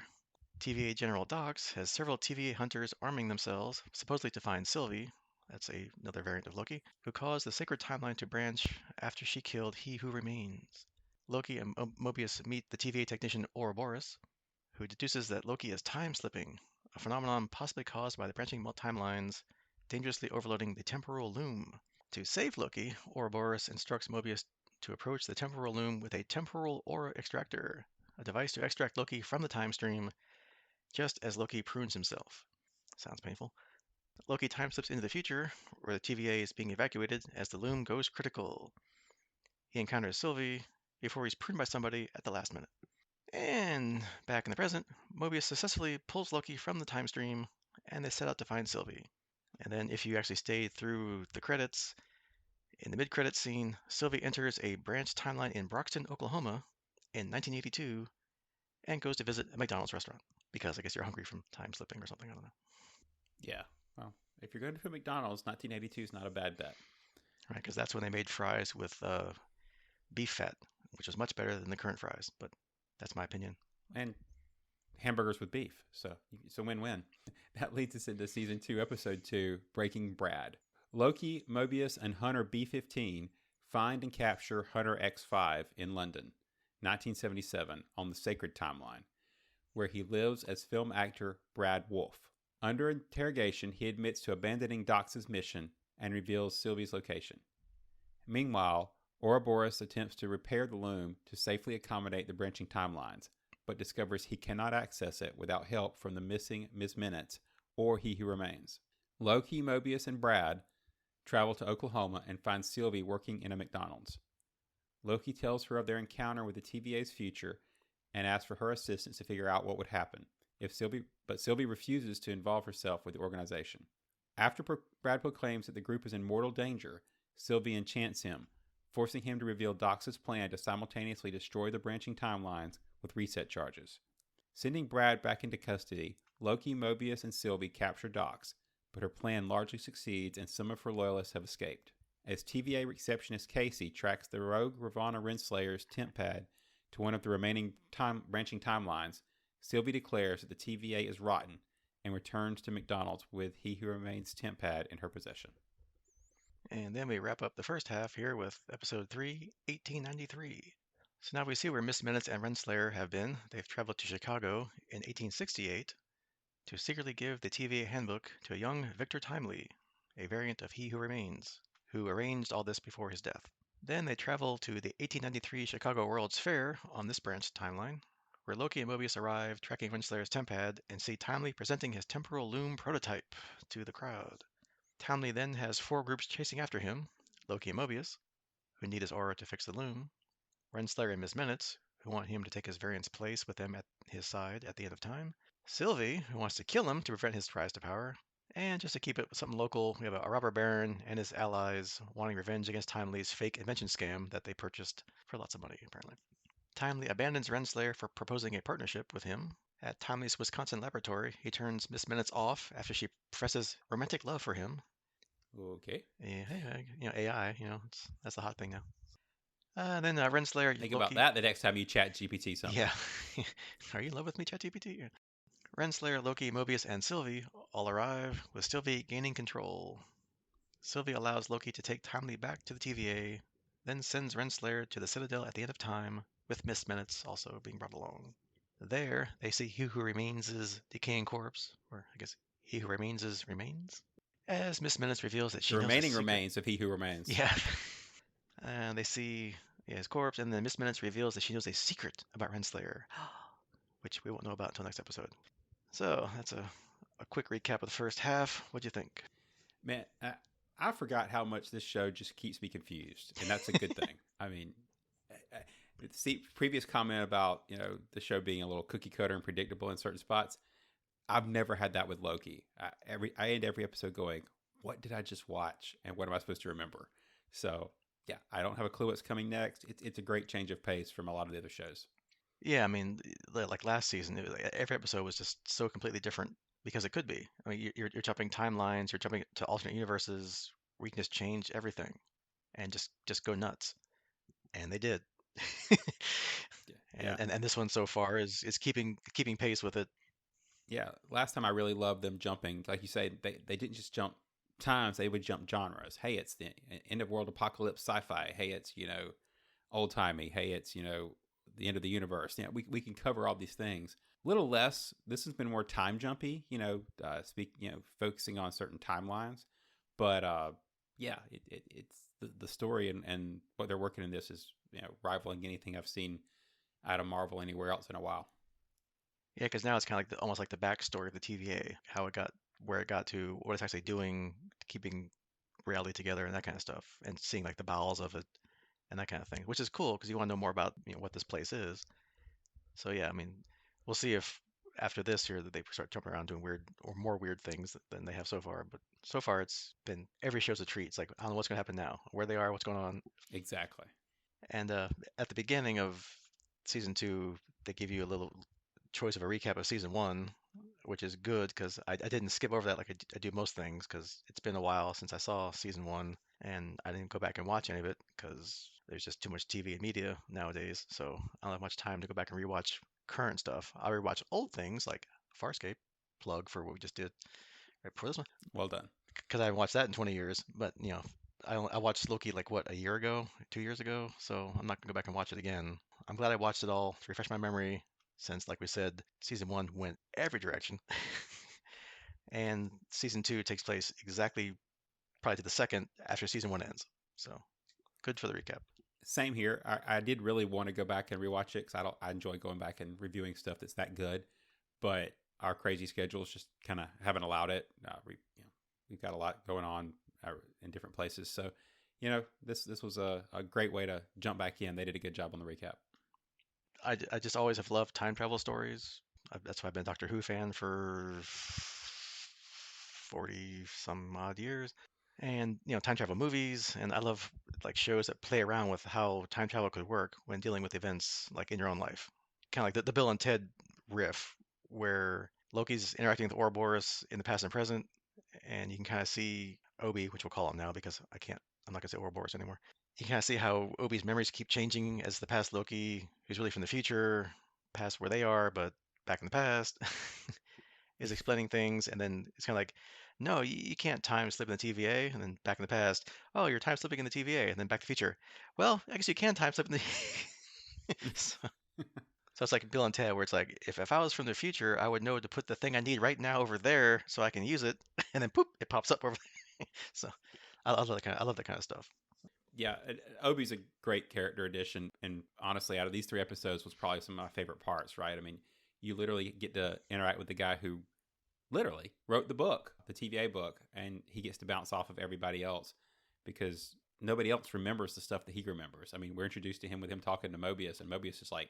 TVA General Dox, has several TVA hunters arming themselves, supposedly to find Sylvie, that's another variant of Loki, who caused the sacred timeline to branch after she killed He Who Remains. Loki and Mobius meet the TVA technician Ouroboros, who deduces that Loki is time-slipping, a phenomenon possibly caused by the branching timelines dangerously overloading the temporal loom. To save Loki, Ouroboros instructs Mobius to approach the temporal loom with a temporal aura extractor, a device to extract Loki from the time stream, just as Loki prunes himself. Sounds painful. Loki time slips into the future, where the TVA is being evacuated as the loom goes critical. He encounters Sylvie before he's pruned by somebody at the last minute. And back in the present, Mobius successfully pulls Loki from the time stream, and they set out to find Sylvie. And then if you actually stay through the credits, in the mid-credits scene, Sylvie enters a branch timeline in Broxton, Oklahoma in 1982 and goes to visit a McDonald's restaurant because I guess you're hungry from time slipping or something, I don't know. Yeah, well, if you're going to McDonald's, 1982 is not a bad bet. Right, because that's when they made fries with beef fat, which was much better than the current fries, but that's my opinion. And hamburgers with beef, so it's a win-win. That leads us into season 2, episode 2, Breaking Brad. Loki, Mobius, and Hunter B-15 find and capture Hunter X5 in London, 1977, on the Sacred Timeline, where he lives as film actor Brad Wolfe. Under interrogation, he admits to abandoning Dox's mission and reveals Sylvie's location. Meanwhile, Ouroboros attempts to repair the loom to safely accommodate the branching timelines, but discovers he cannot access it without help from the missing Miss Minutes or He Who Remains. Loki, Mobius, and Brad travel to Oklahoma and find Sylvie working in a McDonald's. Loki tells her of their encounter with the TVA's future and asks for her assistance to figure out what would happen, but Sylvie refuses to involve herself with the organization. After Brad proclaims that the group is in mortal danger, Sylvie enchants him, forcing him to reveal Dox's plan to simultaneously destroy the branching timelines with reset charges. Sending Brad back into custody, Loki, Mobius, and Sylvie capture Dox, but her plan largely succeeds and some of her loyalists have escaped. As TVA receptionist Casey tracks the rogue Ravonna Renslayer's temp pad to one of the remaining branching timelines, Sylvie declares that the TVA is rotten and returns to McDonald's with He Who Remains temp pad in her possession. And then we wrap up the first half here with episode 3, 1893. So now we see where Miss Minutes and Renslayer have been. They've traveled to Chicago in 1868 to secretly give the TVA handbook to a young Victor Timely, a variant of He Who Remains, who arranged all this before his death. Then they travel to the 1893 Chicago World's Fair on this branch timeline, where Loki and Mobius arrive, tracking Renslayer's tempad, and see Timely presenting his temporal loom prototype to the crowd. Timely then has four groups chasing after him: Loki and Mobius, who need his aura to fix the loom; Renslayer and Miss Minutes, who want him to take his variant's place with them at his side at the end of time; Sylvie, who wants to kill him to prevent his rise to power; and just to keep it something local, we have a robber baron and his allies wanting revenge against Timely's fake invention scam that they purchased for lots of money, apparently. Timely abandons Renslayer for proposing a partnership with him. At Timely's Wisconsin laboratory, he turns Miss Minutes off after she professes romantic love for him. Okay. Yeah, hey, AI, that's the hot thing now. Then Renslayer, Think about Loki. that the next time you chat GPT something. Yeah. Are you in love with me, ChatGPT? Yeah. Renslayer, Loki, Mobius, and Sylvie all arrive, with Sylvie gaining control. Sylvie allows Loki to take Timely back to the TVA, then sends Renslayer to the Citadel at the end of time, with Miss Minutes also being brought along. There, they see He Who Remains' decaying corpse, or I guess He Who Remains' remains, as Miss Minutes reveals that The she knows a remaining secret. remains of He Who Remains. Yeah. And they see his corpse, and then Miss Minutes reveals that she knows a secret about Renslayer, which we won't know about until next episode. So that's a quick recap of the first half. What'd you think? Man, I forgot how much this show just keeps me confused, and that's a good thing. I mean, see, previous comment about the show being a little cookie cutter and predictable in certain spots. I've never had that with Loki. I end every episode going, "What did I just watch? And what am I supposed to remember?" So yeah, I don't have a clue what's coming next. It's a great change of pace from a lot of the other shows. Yeah, I mean, like last season, every episode was just so completely different because it could be. I mean, you're jumping timelines, you're jumping to alternate universes where you can just change everything and just go nuts, and they did. Yeah, yeah, And this one so far is keeping pace with it. yeah. Last time I really loved them jumping, like you say, they didn't just jump times; they would jump genres. Hey, it's the end of world apocalypse sci-fi. Hey, it's old timey. Hey, it's the end of the universe. Yeah, we can cover all these things. Little less. This has been more time jumpy. Focusing on certain timelines. But yeah, it's the story and what they're working in this is rivaling anything I've seen out of Marvel anywhere else in a while. Yeah, because now it's kind of like almost like the backstory of the TVA, how it got where it got to, what it's actually doing, keeping reality together, and that kind of stuff, and seeing like the bowels of it and that kind of thing, which is cool because you want to know more about what this place is. So yeah, I mean, we'll see if after this here that they start jumping around doing weird or more weird things than they have so far. But so far, it's been every show's a treat. It's like I don't know what's gonna happen now, where they are, what's going on, Exactly. and at the beginning of season two, they give you a little choice of a recap of season one, which is good because I didn't skip over that like I do most things because it's been a while since I saw season one and I didn't go back and watch any of it because there's just too much TV and media nowadays. So I don't have much time to go back and rewatch current stuff. I rewatch old things like Farscape, plug for what we just did right before this one, Well done. because I haven't watched that in 20 years. But I watched Loki like what, a year ago, 2 years ago. So I'm not gonna go back and watch it again. I'm glad I watched it all to refresh my memory, since like we said, season one went every direction, and season two takes place exactly probably to the second after season one ends. So good for the recap. Same here. I did really want to go back and rewatch it because I enjoy going back and reviewing stuff that's that good, but our crazy schedules just kind of haven't allowed it. We've got a lot going on in different places, so this was a great way to jump back in. They did a good job on the recap. I just always have loved time travel stories. That's why I've been a Doctor Who fan for 40 some odd years. And time travel movies, and I love like shows that play around with how time travel could work when dealing with events like in your own life. Kind of like the Bill and Ted riff, where Loki's interacting with Ouroboros in the past and present, and you can kind of see Obi, which we'll call him now because I'm not gonna say Ouroboros anymore. You kind of see how Obi's memories keep changing as the past Loki, who's really from the future, past where they are, but back in the past. is explaining things, and then it's kind of like, no, you can't time slip in the TVA, and then back in the past, oh, you're time slipping in the TVA, and then back to the future. Well, I guess you can time slip in the. so, so it's like Bill and Ted, where it's like, if I was from the future, I would know to put the thing I need right now over there so I can use it, and then poop, it pops up over. So I love that kind of stuff. Yeah, Obi's a great character addition, and honestly, out of these 3 episodes, was probably some of my favorite parts. Right? I mean, you literally get to interact with the guy who literally wrote the book, the TVA book, and he gets to bounce off of everybody else because nobody else remembers the stuff that he remembers. I mean, we're introduced to him with him talking to Mobius, and Mobius is like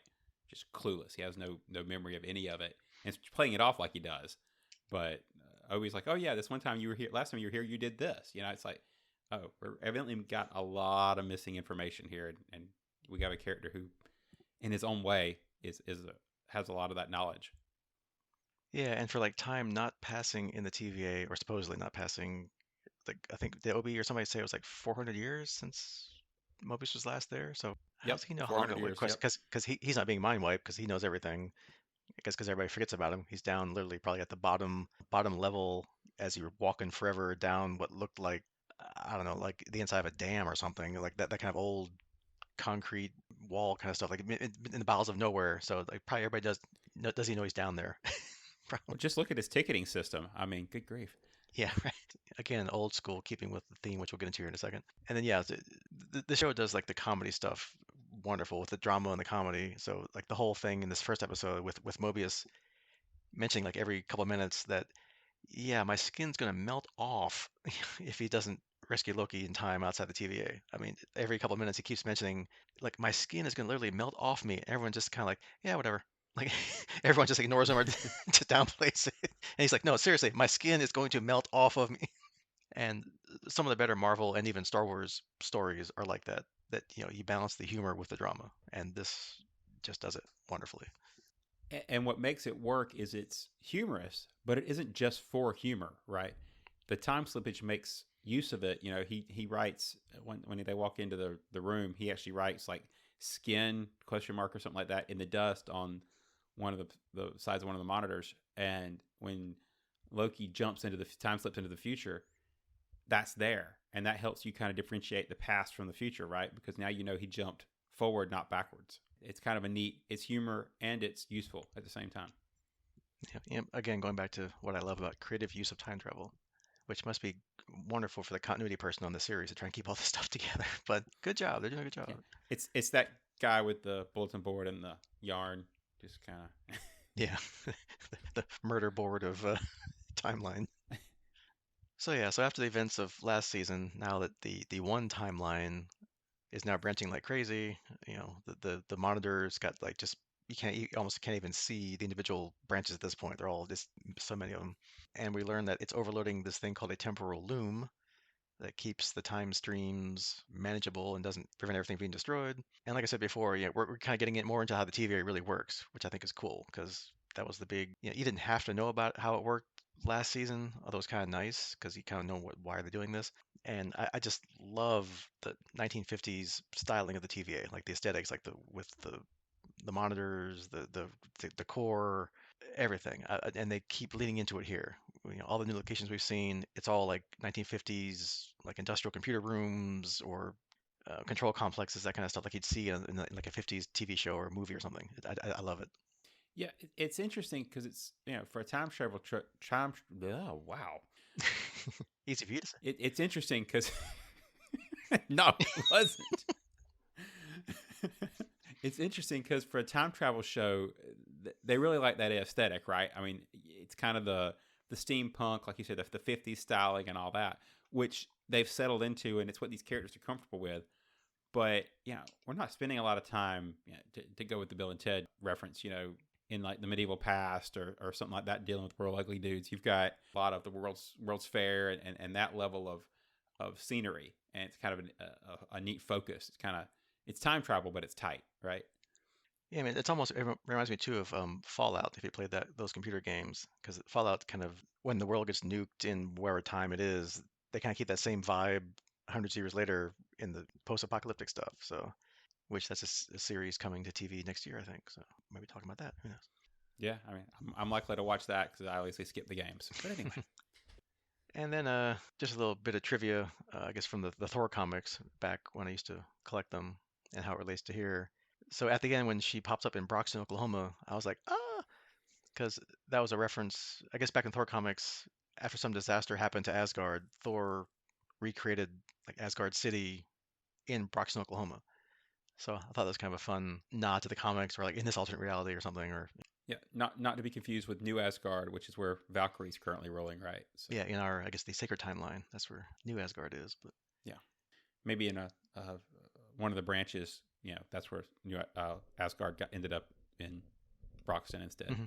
just clueless. He has no memory of any of it, and it's playing it off like he does. But Obi's like, "Oh yeah, this one time you were here. Last time you were here, you did this." You know, it's like, oh, we're evidently got a lot of missing information here, and we got a character who, in his own way, has a lot of that knowledge. Yeah, and for like time not passing in the TVA, or supposedly not passing, like I think the OB or somebody say it was like 400 years since Mobius was last there. So how Yep, does he know how long 400 it would? years. Yep. Because he's not being mind wiped because he knows everything. I guess because everybody forgets about him. He's down literally probably at the bottom level as you were walking forever down what looked like, I don't know, like the inside of a dam or something, like that kind of old concrete wall kind of stuff, like in the bowels of nowhere. So like probably everybody does he know he's down there? Well, Probably. just look at his ticketing system. I mean, good grief. Yeah, right. Again, old school, keeping with the theme, which we'll get into here in a second. And then yeah, the show does like the comedy stuff wonderful with the drama and the comedy. So like the whole thing in this first episode with Mobius mentioning like every couple of minutes that yeah, my skin's gonna melt off if he doesn't rescue Loki in time outside the TVA. I mean, every couple of minutes he keeps mentioning like my skin is gonna literally melt off me. And everyone just kind of like, yeah, whatever. Like everyone just ignores him or just downplays it. And he's like, no, seriously, my skin is going to melt off of me. And some of the better Marvel and even Star Wars stories are like that. That you balance the humor with the drama, and this just does it wonderfully. And what makes it work is it's humorous, but it isn't just for humor, right? The time slippage makes use of it. You know, he writes when they walk into the room, he actually writes like skin question mark or something like that in the dust on one of the sides of one of the monitors. And when Loki jumps into the time slips into the future, that's there, and that helps you kind of differentiate the past from the future, right? Because now you know he jumped forward, not backwards. It's kind of a neat. It's humor and it's useful at the same time. Yeah, yeah, again, going back to what I love about creative use of time travel, which must be wonderful for the continuity person on the series to try and keep all this stuff together. But good job, they're doing a good Yeah, job. it's that guy with the bulletin board and the yarn, just kind of. Yeah, the murder board of timeline. So yeah, so after the events of last season, now that the one timeline is now branching like crazy, the monitors got like just you almost can't even see the individual branches at this point. They're all just so many of them, and we learned that it's overloading this thing called a temporal loom that keeps the time streams manageable and doesn't prevent everything being destroyed. And like I said before, yeah, we're kind of getting it more into how the TVA really works, which I think is cool because that was the big, you didn't have to know about how it worked last season, although it's kind of nice because you kind of know why they're doing this. And I just love the 1950s styling of the TVA, like the aesthetics, like the monitors, the core, everything, and they keep leaning into it here. All the new locations we've seen, it's all like 1950s, like industrial computer rooms or control complexes, that kind of stuff, like you'd see in like a 50s TV show or movie or something. I love it. Yeah, it's interesting because it's for a time travel time. Oh wow, Easy for you to say. it's interesting because no, it wasn't. It's interesting because for a time travel show, they really like that aesthetic, right? I mean, it's kind of the steampunk, like you said, the 50s styling and all that, which they've settled into, and it's what these characters are comfortable with. But we're not spending a lot of time to go with the Bill and Ted reference, in like the medieval past or something like that, dealing with real ugly dudes. You've got a lot of the World's Fair and that level of scenery, and it's kind of a neat focus. It's time travel, but it's tight, right? Yeah, I mean, it reminds me too of Fallout, if you played those computer games, because Fallout kind of, when the world gets nuked in whatever time it is, they kind of keep that same vibe hundreds of years later in the post-apocalyptic stuff. So, which that's a series coming to TV next year, I think. So maybe talking about that. Who knows? Yeah, I mean, I'm likely to watch that because I obviously skip the games. But anyway, And then just a little bit of trivia, I guess from the Thor comics back when I used to collect them and how it relates to here. So at the end, when she pops up in Broxton, Oklahoma, I was like, ah, because that was a reference. I guess back in Thor comics, after some disaster happened to Asgard, Thor recreated like Asgard City in Broxton, Oklahoma. So I thought that was kind of a fun nod to the comics, or like in this alternate reality or something, or yeah, not to be confused with New Asgard, which is where Valkyrie's currently rolling, right? So yeah, in our I guess the sacred timeline, that's where New Asgard is. But yeah, maybe in a one of the branches, that's where New Asgard ended up in Broxton instead. hmm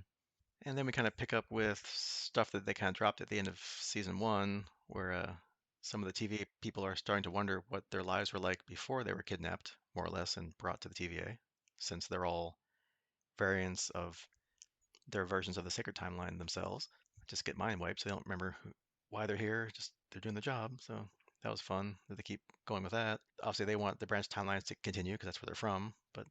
And then we kind of pick up with stuff that they kind of dropped at the end of season one, where some of the TVA people are starting to wonder what their lives were like before they were kidnapped, more or less, and brought to the TVA, since they're all variants of their versions of the sacred timeline themselves. Just get mind wiped, so they don't remember why they're here. Just they're doing the job. So that was fun that they keep going with that. Obviously, they want the branch timelines to continue because that's where they're from, but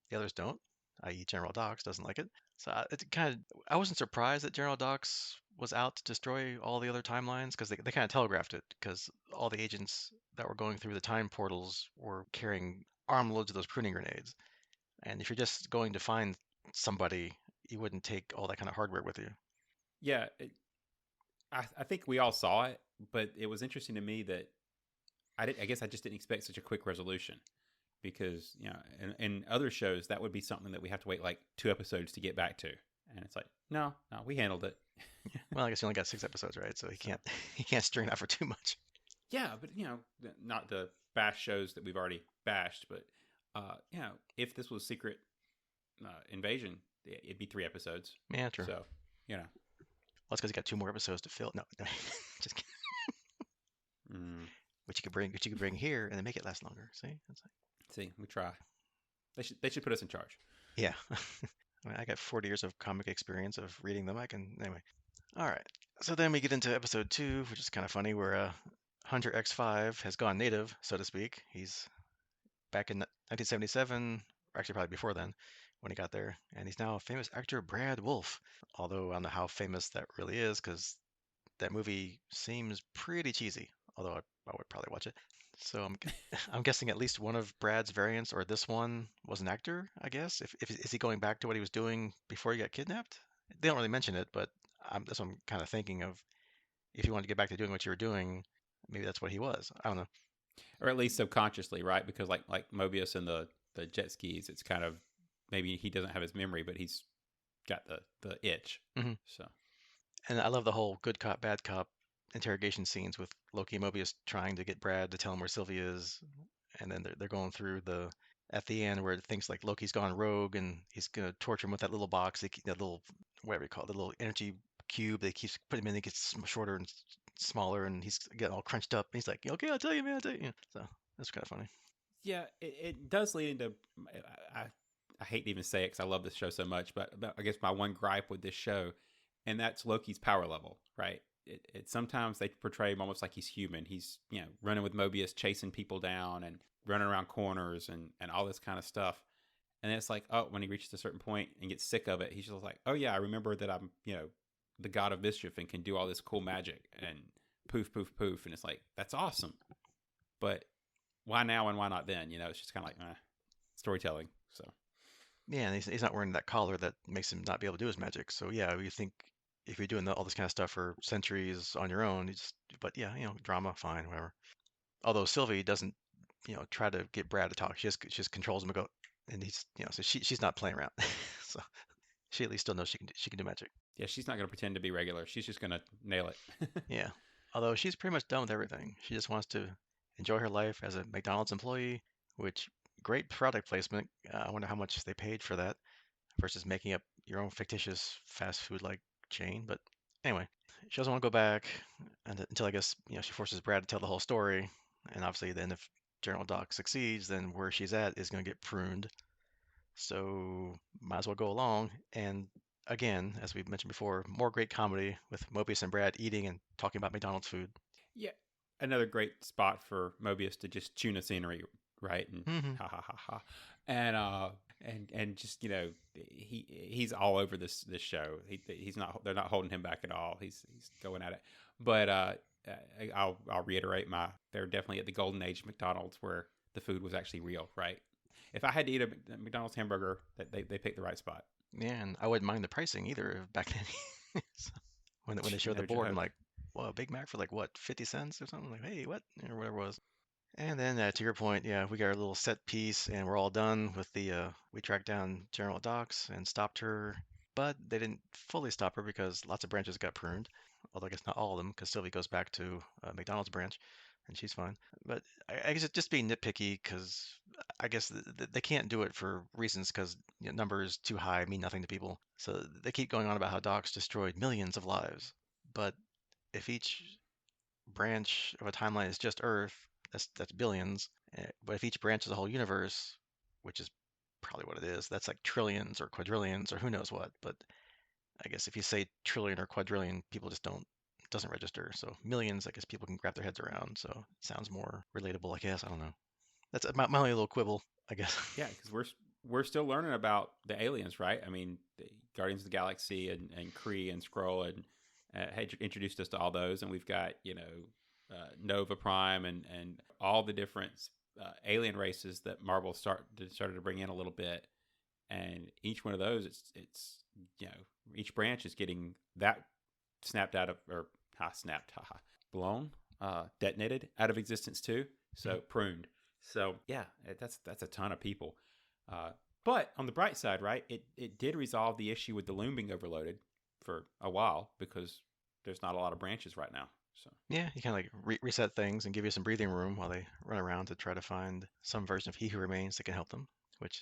the others don't, i.e., General Dox doesn't like it. So it kind of, I wasn't surprised that General Dox was out to destroy all the other timelines because they kind of telegraphed it because all the agents that were going through the time portals were carrying armloads of those pruning grenades. And if you're just going to find somebody, you wouldn't take all that kind of hardware with you. Yeah, I think we all saw it, but it was interesting to me that I guess I just didn't expect such a quick resolution because in other shows that would be something that we have to wait like 2 episodes to get back to, and it's like no, we handled it. Well, I guess you only got 6 episodes, right? So he So can't he can't string it out for too much. yeah, but not the bash shows that we've already bashed, but if this was Secret Invasion, it'd be 3 episodes. Yeah, true. So you know, Well, it's because he got 2 more episodes to fill. No, no, just kidding. mm, Which you could bring here and then make it last longer. See, it's like, see, we try. They should put us in charge. yeah. I mean, I got 40 years of comic experience of reading them. I can anyway. All right. So then we get into episode two, which is kind of funny, where Hunter X5 has gone native, so to speak. He's back in 1977, or actually probably before then, when he got there, and he's now a famous actor, Brad Wolfe. Although I don't know how famous that really is, because that movie seems pretty cheesy. Although I would probably watch it. So I'm guessing at least one of Brad's variants, or this one, was an actor. I guess. If is he going back to what he was doing before he got kidnapped? They don't really mention it, but that's what I'm kind of thinking of. If you wanted to get back to doing what you were doing, maybe that's what he was. I don't know. Or at least subconsciously, right? Because like Mobius and the jet skis, it's kind of maybe he doesn't have his memory, but he's got the itch. hmm So And I love the whole good cop, bad cop interrogation scenes with Loki and Mobius trying to get Brad to tell him where Sylvie is, and then they're going through the at the end where it thinks like Loki's gone rogue and he's gonna torture him with that little box, that little whatever you call it, the little energy cube. They keeps putting him in, it gets smaller and smaller, and he's getting all crunched up. And he's like, "Okay, I'll tell you, man, I'll tell you." So that's kind of funny. yeah, it does lead into. I, I hate to even say it because I love this show so much, but I guess my one gripe with this show, and that's Loki's power level, right? It sometimes they portray him almost like he's human. He's running with Mobius, chasing people down, and running around corners and all this kind of stuff. And it's like, oh, when he reaches a certain point and gets sick of it, he's just like, oh yeah, I remember that I'm the god of mischief and can do all this cool magic and poof poof poof, and it's like that's awesome, but why now and why not then? It's just kind of like storytelling. So Yeah, and he's not wearing that collar that makes him not be able to do his magic. So yeah, you think if you're doing all this kind of stuff for centuries on your own, but yeah, drama, fine, whatever. Although Sylvie doesn't, try to get Brad to talk. She just controls him and go, and so she's not playing around. So she at least still knows she can do magic. yeah, she's not going to pretend to be regular. She's just going to nail it. Yeah. Although she's pretty much done with everything. She just wants to enjoy her life as a McDonald's employee, which great product placement. I wonder how much they paid for that versus making up your own fictitious fast food like chain. But anyway, she doesn't want to go back until I guess she forces Brad to tell the whole story. And obviously, then if General Doc succeeds, then where she's at is going to get pruned. So might as well go along. And again, as we've mentioned before, more great comedy with Mobius and Brad eating and talking about McDonald's food. Yeah, another great spot for Mobius to just tune the scenery, right? And hmm ha ha ha ha. And and just he's all over this show. He's not they're not holding him back at all. He's going at it. But I'll reiterate they're definitely at the golden age of McDonald's where the food was actually real, right? If I had to eat a McDonald's hamburger, that they picked the right spot. Yeah, and I wouldn't mind the pricing either back then. So when they showed the No board, I'm joke. like, well, a Big Mac for like what, 50 cents or something? Like, hey, what? Or whatever it was. And then to your point, yeah, we got our little set piece and we're all done with we tracked down General Dox and stopped her, but they didn't fully stop her because lots of branches got pruned. Although I guess not all of them because Sylvie goes back to McDonald's branch and she's fine. But I guess it's just being nitpicky because I guess they can't do it for reasons because numbers too high mean nothing to people. So they keep going on about how Dox destroyed millions of lives. But if each branch of a timeline is just Earth, that's billions. But if each branch is a whole universe, which is probably what it is, that's like trillions or quadrillions or who knows what. But I guess if you say trillion or quadrillion, people just don't doesn't register. So millions, I guess people can wrap their heads around. So it sounds more relatable, I guess. I don't know. That's my only little quibble, I guess. Yeah, because we're still learning about the aliens, right? I mean, the Guardians of the Galaxy and Kree and Skrull and had introduced us to all those, and we've got Nova Prime and all the different alien races that Marvel started to bring in a little bit, and each one of those, it's each branch is getting that snapped out of or snapped, blown, detonated out of existence too. So pruned. So yeah, that's a ton of people. Uh, but on the bright side, right, it did resolve the issue with the loom being overloaded for a while because there's not a lot of branches right now. So Yeah, you kind of like reset things and give you some breathing room while they run around to try to find some version of He Who Remains that can help them, which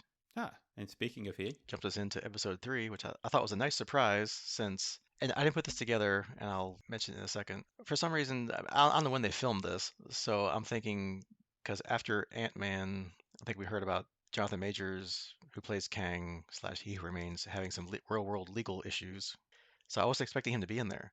and speaking of he, jumped us into episode 3, which I thought was a nice surprise since, and I didn't put this together, and I'll mention it in a second. For some reason, I don't know when they filmed this, so I'm thinking, because after Ant-Man, I think we heard about Jonathan Majors, who plays Kang slash He Who Remains, having some real world legal issues. So I was expecting him to be in there.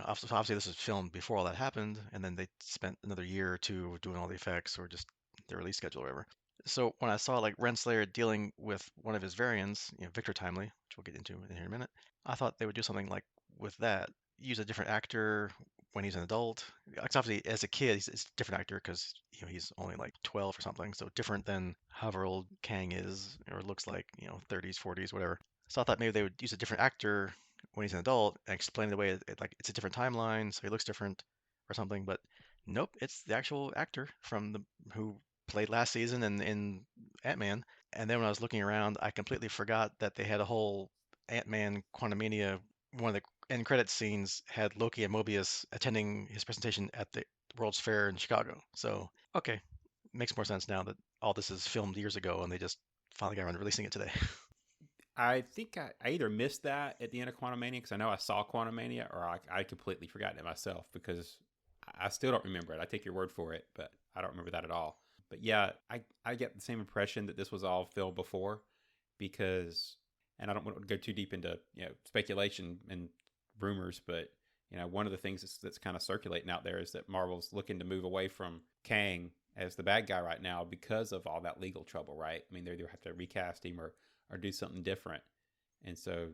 Obviously this was filmed before all that happened, and then they spent another year or two doing all the effects or just the release schedule or whatever. So when I saw like Renslayer dealing with one of his variants, Victor Timely, which we'll get into in here in a minute, I thought they would do something like with that, use a different actor when he's an adult. Like obviously as a kid, it's a different actor because he's only like 12 or something, so different than however old Kang is or looks like, 30s, 40s, whatever. So I thought maybe they would use a different actor when he's an adult and explain the way like it's a different timeline, so he looks different or something. But nope, it's the actual actor from the who played last season in Ant-Man. And then when I was looking around, I completely forgot that they had a whole Ant-Man Quantumania. One of the end credit scenes had Loki and Mobius attending his presentation at the World's Fair in Chicago. So okay, makes more sense now that all this is filmed years ago and they just finally got around to releasing it today. I think I either missed that at the end of Quantum Mania because I know I saw Quantum Mania, or I completely forgot it myself because I still don't remember it. I take your word for it, but I don't remember that at all. But yeah, I get the same impression that this was all filmed before because, and I don't want to go too deep into speculation and rumors, but one of the things that's kind of circulating out there is that Marvel's looking to move away from Kang as the bad guy right now because of all that legal trouble, right? I mean, they either have to recast him or do something different. And so,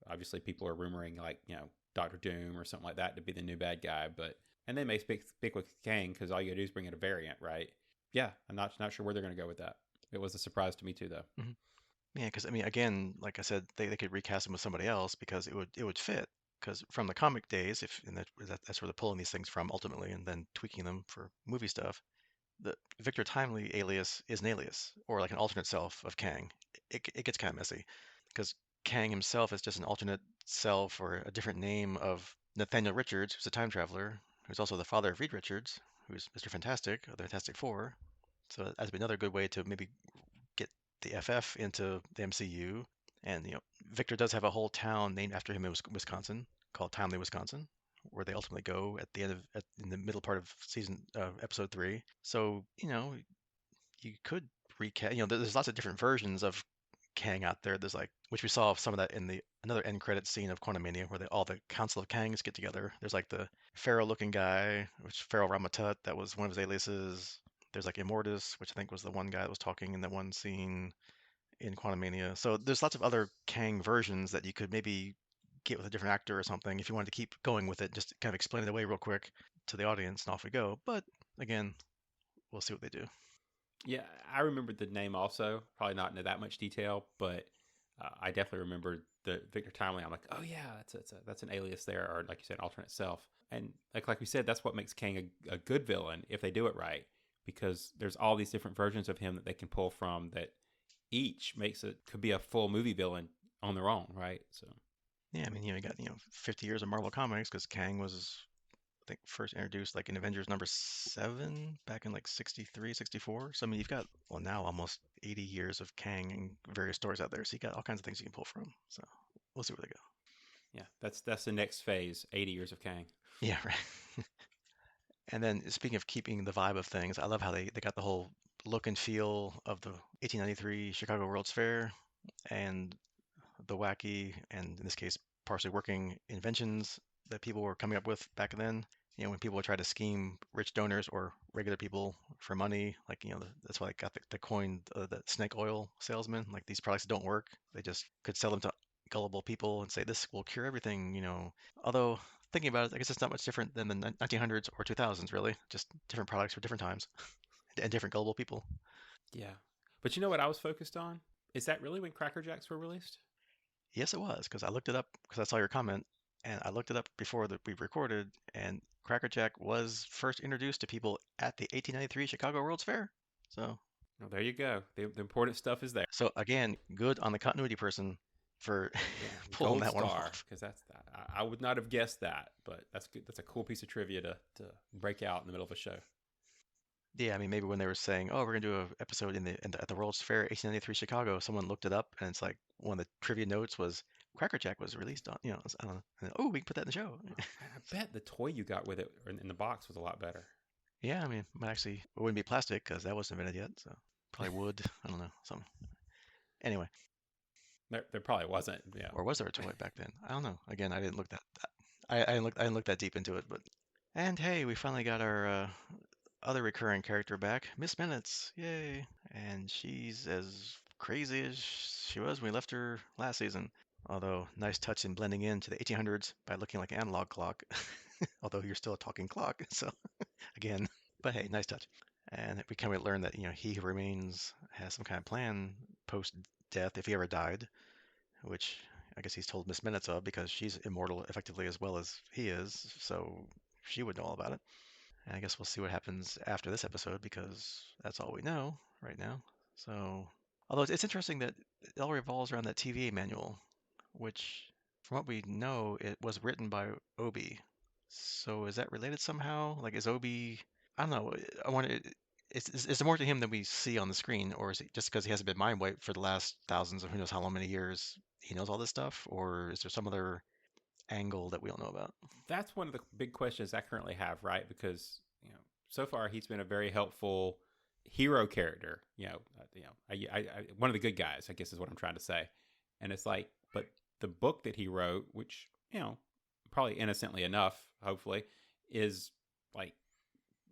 obviously people are rumoring like, Doctor Doom or something like that to be the new bad guy. But and they may speak with Kang because all you gotta do is bring in a variant, right? Yeah, I'm not sure where they're gonna go with that. It was a surprise to me too, though. Mhm. Yeah, because I mean, again, like I said, they could recast him with somebody else because it would fit. Because from the comic days, if and that's where they're pulling these things from ultimately, and then tweaking them for movie stuff. The Victor Timely alias is an alias or like an alternate self of Kang. It gets kind of messy because Kang himself is just an alternate self or a different name of Nathaniel Richards, who's a time traveler, who's also the father of Reed Richards, who's Mr. Fantastic of the Fantastic Four. So that's another good way to maybe get the FF into the MCU. And Victor does have a whole town named after him in Wisconsin called Timely, Wisconsin, where they ultimately go at the end in the middle part of season episode 3. So you could recast. There's lots of different versions of Kang out there. There's like which we saw some of that in the another end credit scene of Quantumania, where all the Council of Kangs get together. There's like the Pharaoh-looking guy, which Pharaoh Ramatut, that was one of his aliases. There's like Immortus, which I think was the one guy that was talking in that one scene. in Quantumania. So there's lots of other Kang versions that you could maybe get with a different actor or something if you wanted to keep going with it. Just kind of explain it away real quick to the audience, and off we go. But again, we'll see what they do. Yeah, I remembered the name also. Probably not into that much detail, but I definitely remembered the Victor Timely. I'm like, oh yeah, that's an alias there, or like you said, alternate self. And like we said, that's what makes Kang a good villain if they do it right, because there's all these different versions of him that they can pull from that each makes it could be a full movie villain on their own, right? So Yeah, I mean, you got 50 years of Marvel Comics because Kang was, I think, first introduced like in Avengers number 7 back in like 63, 64. So I mean, you've got now almost 80 years of Kang and various stories out there. So you got all kinds of things you can pull from. So we'll see where they go. yeah, that's the next phase. 80 years of Kang. Yeah, right. And then speaking of keeping the vibe of things, I love how they got the whole look and feel of the 1893 Chicago World's Fair and the wacky and in this case partially working inventions that people were coming up with back then. When people would try to scheme rich donors or regular people for money, like that's why they got the coin, the snake oil salesman. Like these products don't work, they just could sell them to gullible people and say this will cure everything. Although thinking about it, I guess it's not much different than the 1900s or 2000s, really. Just different products for different times and different gullible people. Yeah, but you know what I was focused on? Is that really when Cracker Jacks were released? Yes, it was, because I looked it up because I saw your comment, and I looked it up before that we recorded, and Cracker Jack was first introduced to people at the 1893 Chicago World's Fair. So, Well, there you go. The important stuff is there. so again, good on the continuity person for Yeah, pulling gold that one star, off. because I would not have guessed that, but that's good. That's a cool piece of trivia to break out in the middle of a show. Yeah, I mean, maybe when they were saying, "Oh, we're gonna do an episode at the World's Fair 1893 Chicago," someone looked it up, and it's like one of the trivia notes was Cracker Jack was released on, I don't know, and then, oh, we can put that in the show. I bet the toy you got with it in the box was a lot better. Yeah, I mean, might actually it wouldn't be plastic because that wasn't invented yet, so probably wood. I don't know, something. Anyway, There probably wasn't. Yeah. or was there a toy back then? I don't know. Again, I didn't look that. I didn't look that deep into it, but and hey, we finally got our other recurring character back, Miss Minutes. Yay! And she's as crazy as she was when we left her last season. Although nice touch in blending into the 1800s by looking like an analog clock. Although you're still a talking clock, so again, but hey, nice touch. And we kind of learned that he who remains has some kind of plan post death if he ever died, which I guess he's told Miss Minutes of because she's immortal effectively as well as he is, so she would know all about it. And I guess we'll see what happens after this episode because that's all we know right now. So, although it's interesting that it all revolves around that TVA manual, which, from what we know, it was written by Obi. So is that related somehow? Like, is Obi? I don't know. I wonder. Is there more to him than we see on the screen, or is it just because he hasn't been mind wiped for the last thousands of who knows how long many years he knows all this stuff, or is there some other angle that we don't know about? That's one of the big questions I currently have, right? Because so far he's been a very helpful hero character. One of the good guys, I guess, is what I'm trying to say. And it's like, but the book that he wrote, which probably innocently enough, hopefully, is like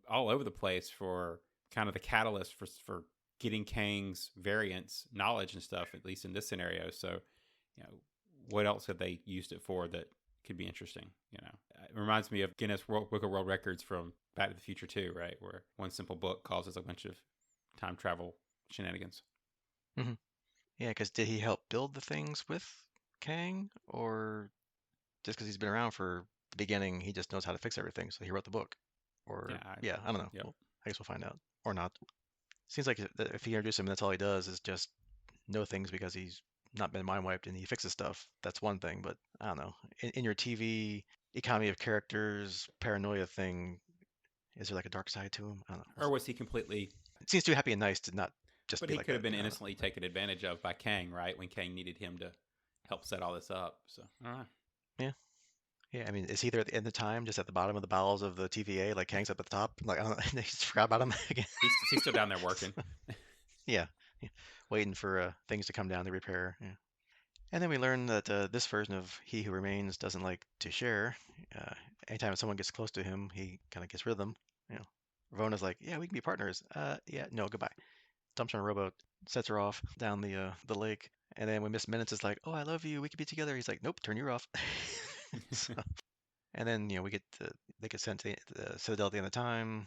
all over the place for kind of the catalyst for getting Kang's variants knowledge and stuff, at least in this scenario. So, you know, what else have they used it for that could be interesting? It reminds me of Guinness Book of World Records from Back to the Future 2, right? Where one simple book causes a bunch of time travel shenanigans. Hmm. Yeah, because did he help build the things with Kang, or just because he's been around for the beginning, he just knows how to fix everything, so he wrote the book? Or yeah, I don't know. Yep. Well, I guess we'll find out, or not. Seems like if you introduce him, that's all he does is just know things because he's not been mind wiped and he fixes stuff. That's one thing, but I don't know. In your TV economy of characters paranoia thing, is there like a dark side to him? I don't know. Or was he completely? It seems too happy and nice to not just But be he like could have that. been I don't know. innocently taken advantage of by Kang, right? When Kang needed him to help set all this up. So, all right. Yeah. Yeah, I mean, is he there at the end of time, just at the bottom of the bowels of the TVA, like Kang's up at the top? Like, I don't know, they just forgot about him again. He's still down there working. Yeah, yeah, waiting for things to come down to repair. Yeah. And then we learn that this version of He Who Remains doesn't like to share. Uh, Anytime someone gets close to him, he kind of gets rid of them. You know, Ravonna's like, "Yeah, we can be partners." Yeah, no, goodbye. Dumps on a rowboat. sets her off down the lake. And then when Miss Minutes is like, "Oh, I love you. We could be together," he's like, "Nope, turn you off." So, and then they get sent to the Citadel at the end of time,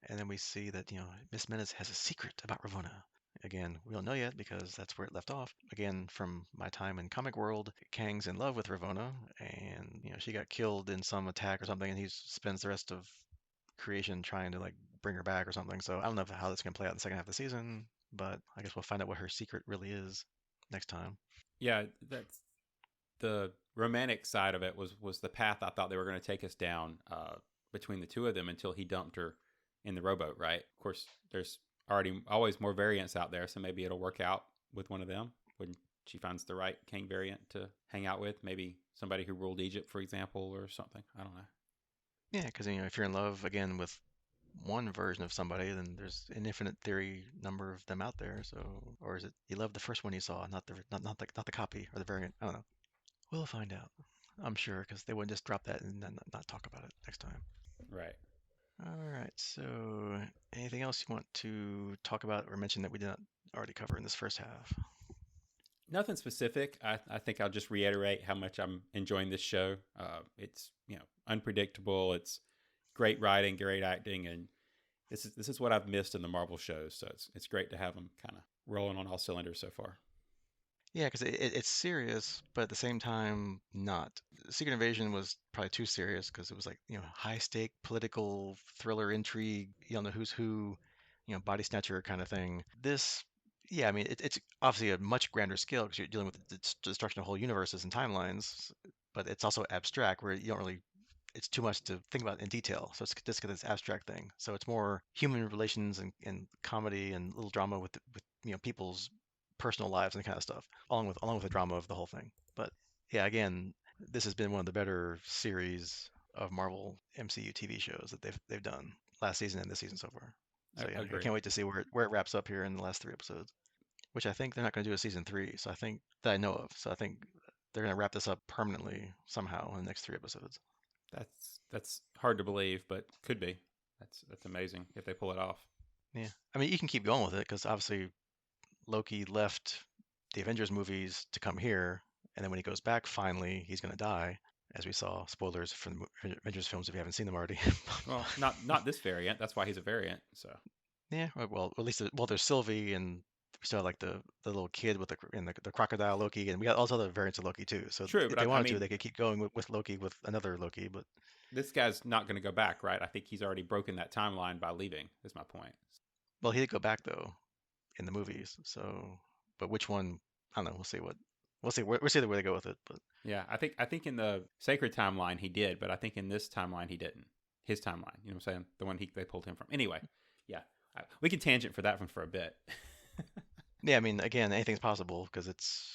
and then we see that Miss Minutes has a secret about Ravonna. Again, we don't know yet because that's where it left off. Again, from my time in comic world, Kang's in love with Ravonna, and she got killed in some attack or something, and he spends the rest of creation trying to like bring her back or something. So I don't know how this can play out in the second half of the season, but I guess we'll find out what her secret really is next time. Yeah, that's the romantic side of it was the path I thought they were going to take us down between the two of them until he dumped her in the rowboat. Right. Of course, there's already always more variants out there, so maybe it'll work out with one of them when she finds the right Kang variant to hang out with. Maybe somebody who ruled Egypt, for example, or something. I don't know. Yeah, because if you're in love again with one version of somebody, then there's an infinite theory number of them out there. So, or is it you love the first one you saw, not the copy or the variant? I don't know. We'll find out. I'm sure because they wouldn't just drop that and then not talk about it next time. Right. All right. So, anything else you want to talk about or mention that we did not already cover in this first half? Nothing specific. I think I'll just reiterate how much I'm enjoying this show. It's unpredictable. It's great writing, great acting, and this is what I've missed in the Marvel shows. So it's great to have them kind of rolling on all cylinders so far. Yeah, because it's serious, but at the same time, not. Secret Invasion was probably too serious because it was like, high stake political thriller intrigue, you don't know who's who, body snatcher kind of thing. This, yeah, I mean, it's obviously a much grander scale because you're dealing with the destruction of whole universes and timelines, but it's also abstract where you don't really, it's too much to think about in detail. So it's just this abstract thing. So it's more human relations and comedy and little drama with people's personal lives and kind of stuff, along with the drama of the whole thing. But yeah, again, this has been one of the better series of Marvel MCU TV shows that they've done last season and this season so far. So I yeah, I agree. can't wait to see where it wraps up here in the last three episodes, which I think they're not going to do a season three. So I think that I know of. So I think they're going to wrap this up permanently somehow in the next three episodes. That's hard to believe, but could be. That's amazing if they pull it off. Yeah, I mean you can keep going with it because obviously Loki left the Avengers movies to come here, and then when he goes back, finally, he's going to die, as we saw. Spoilers from the Avengers films if you haven't seen them already. Well, not this variant. That's why he's a variant. So Yeah, well, at least there's Sylvie, and we still have like the little kid with the crocodile Loki, and we got all those other variants of Loki too. So true, if but they I wanted to, mean, they could keep going with Loki with another Loki. But this guy's not going to go back, right? I think he's already broken that timeline by leaving. Is my point. well, he did go back though in the movies. So, but which one? I don't know. We'll see where they go with it. But Yeah, I think in the sacred timeline he did, but I think in this timeline he didn't. His timeline, you know what I'm saying? The one they pulled him from. Anyway, yeah, we can tangent for that one for a bit. yeah, I mean, again, anything's possible because it's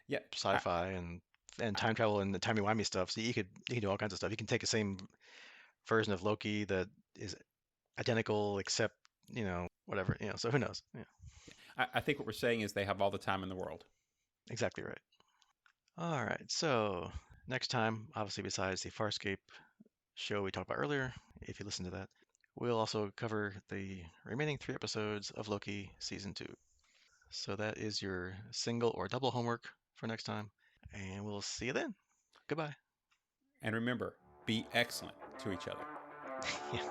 Yeah, I, sci-fi and time travel and the timey-wimey stuff. So you can do all kinds of stuff. You can take the same version of Loki that is identical except whatever. So who knows? Yeah, I think what we're saying is they have all the time in the world. exactly right. All right. So next time, obviously, besides the Farscape show we talked about earlier, if you listen to that, we'll also cover the remaining three episodes of Loki season two. So that is your single or double homework for next time, and we'll see you then. Goodbye. And remember, be excellent to each other. Yeah.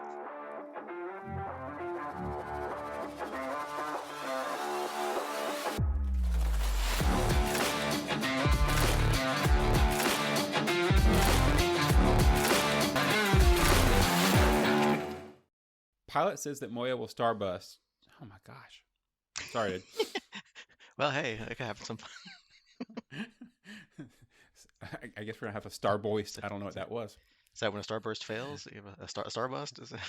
Pilot says that Moya will starbust. Oh my gosh. Sorry, dude. Well, hey, I could have some fun. I guess we're gonna have a starboist. Is I don't know what that, that was. is that when a starburst fails? You have a starburst? Is it?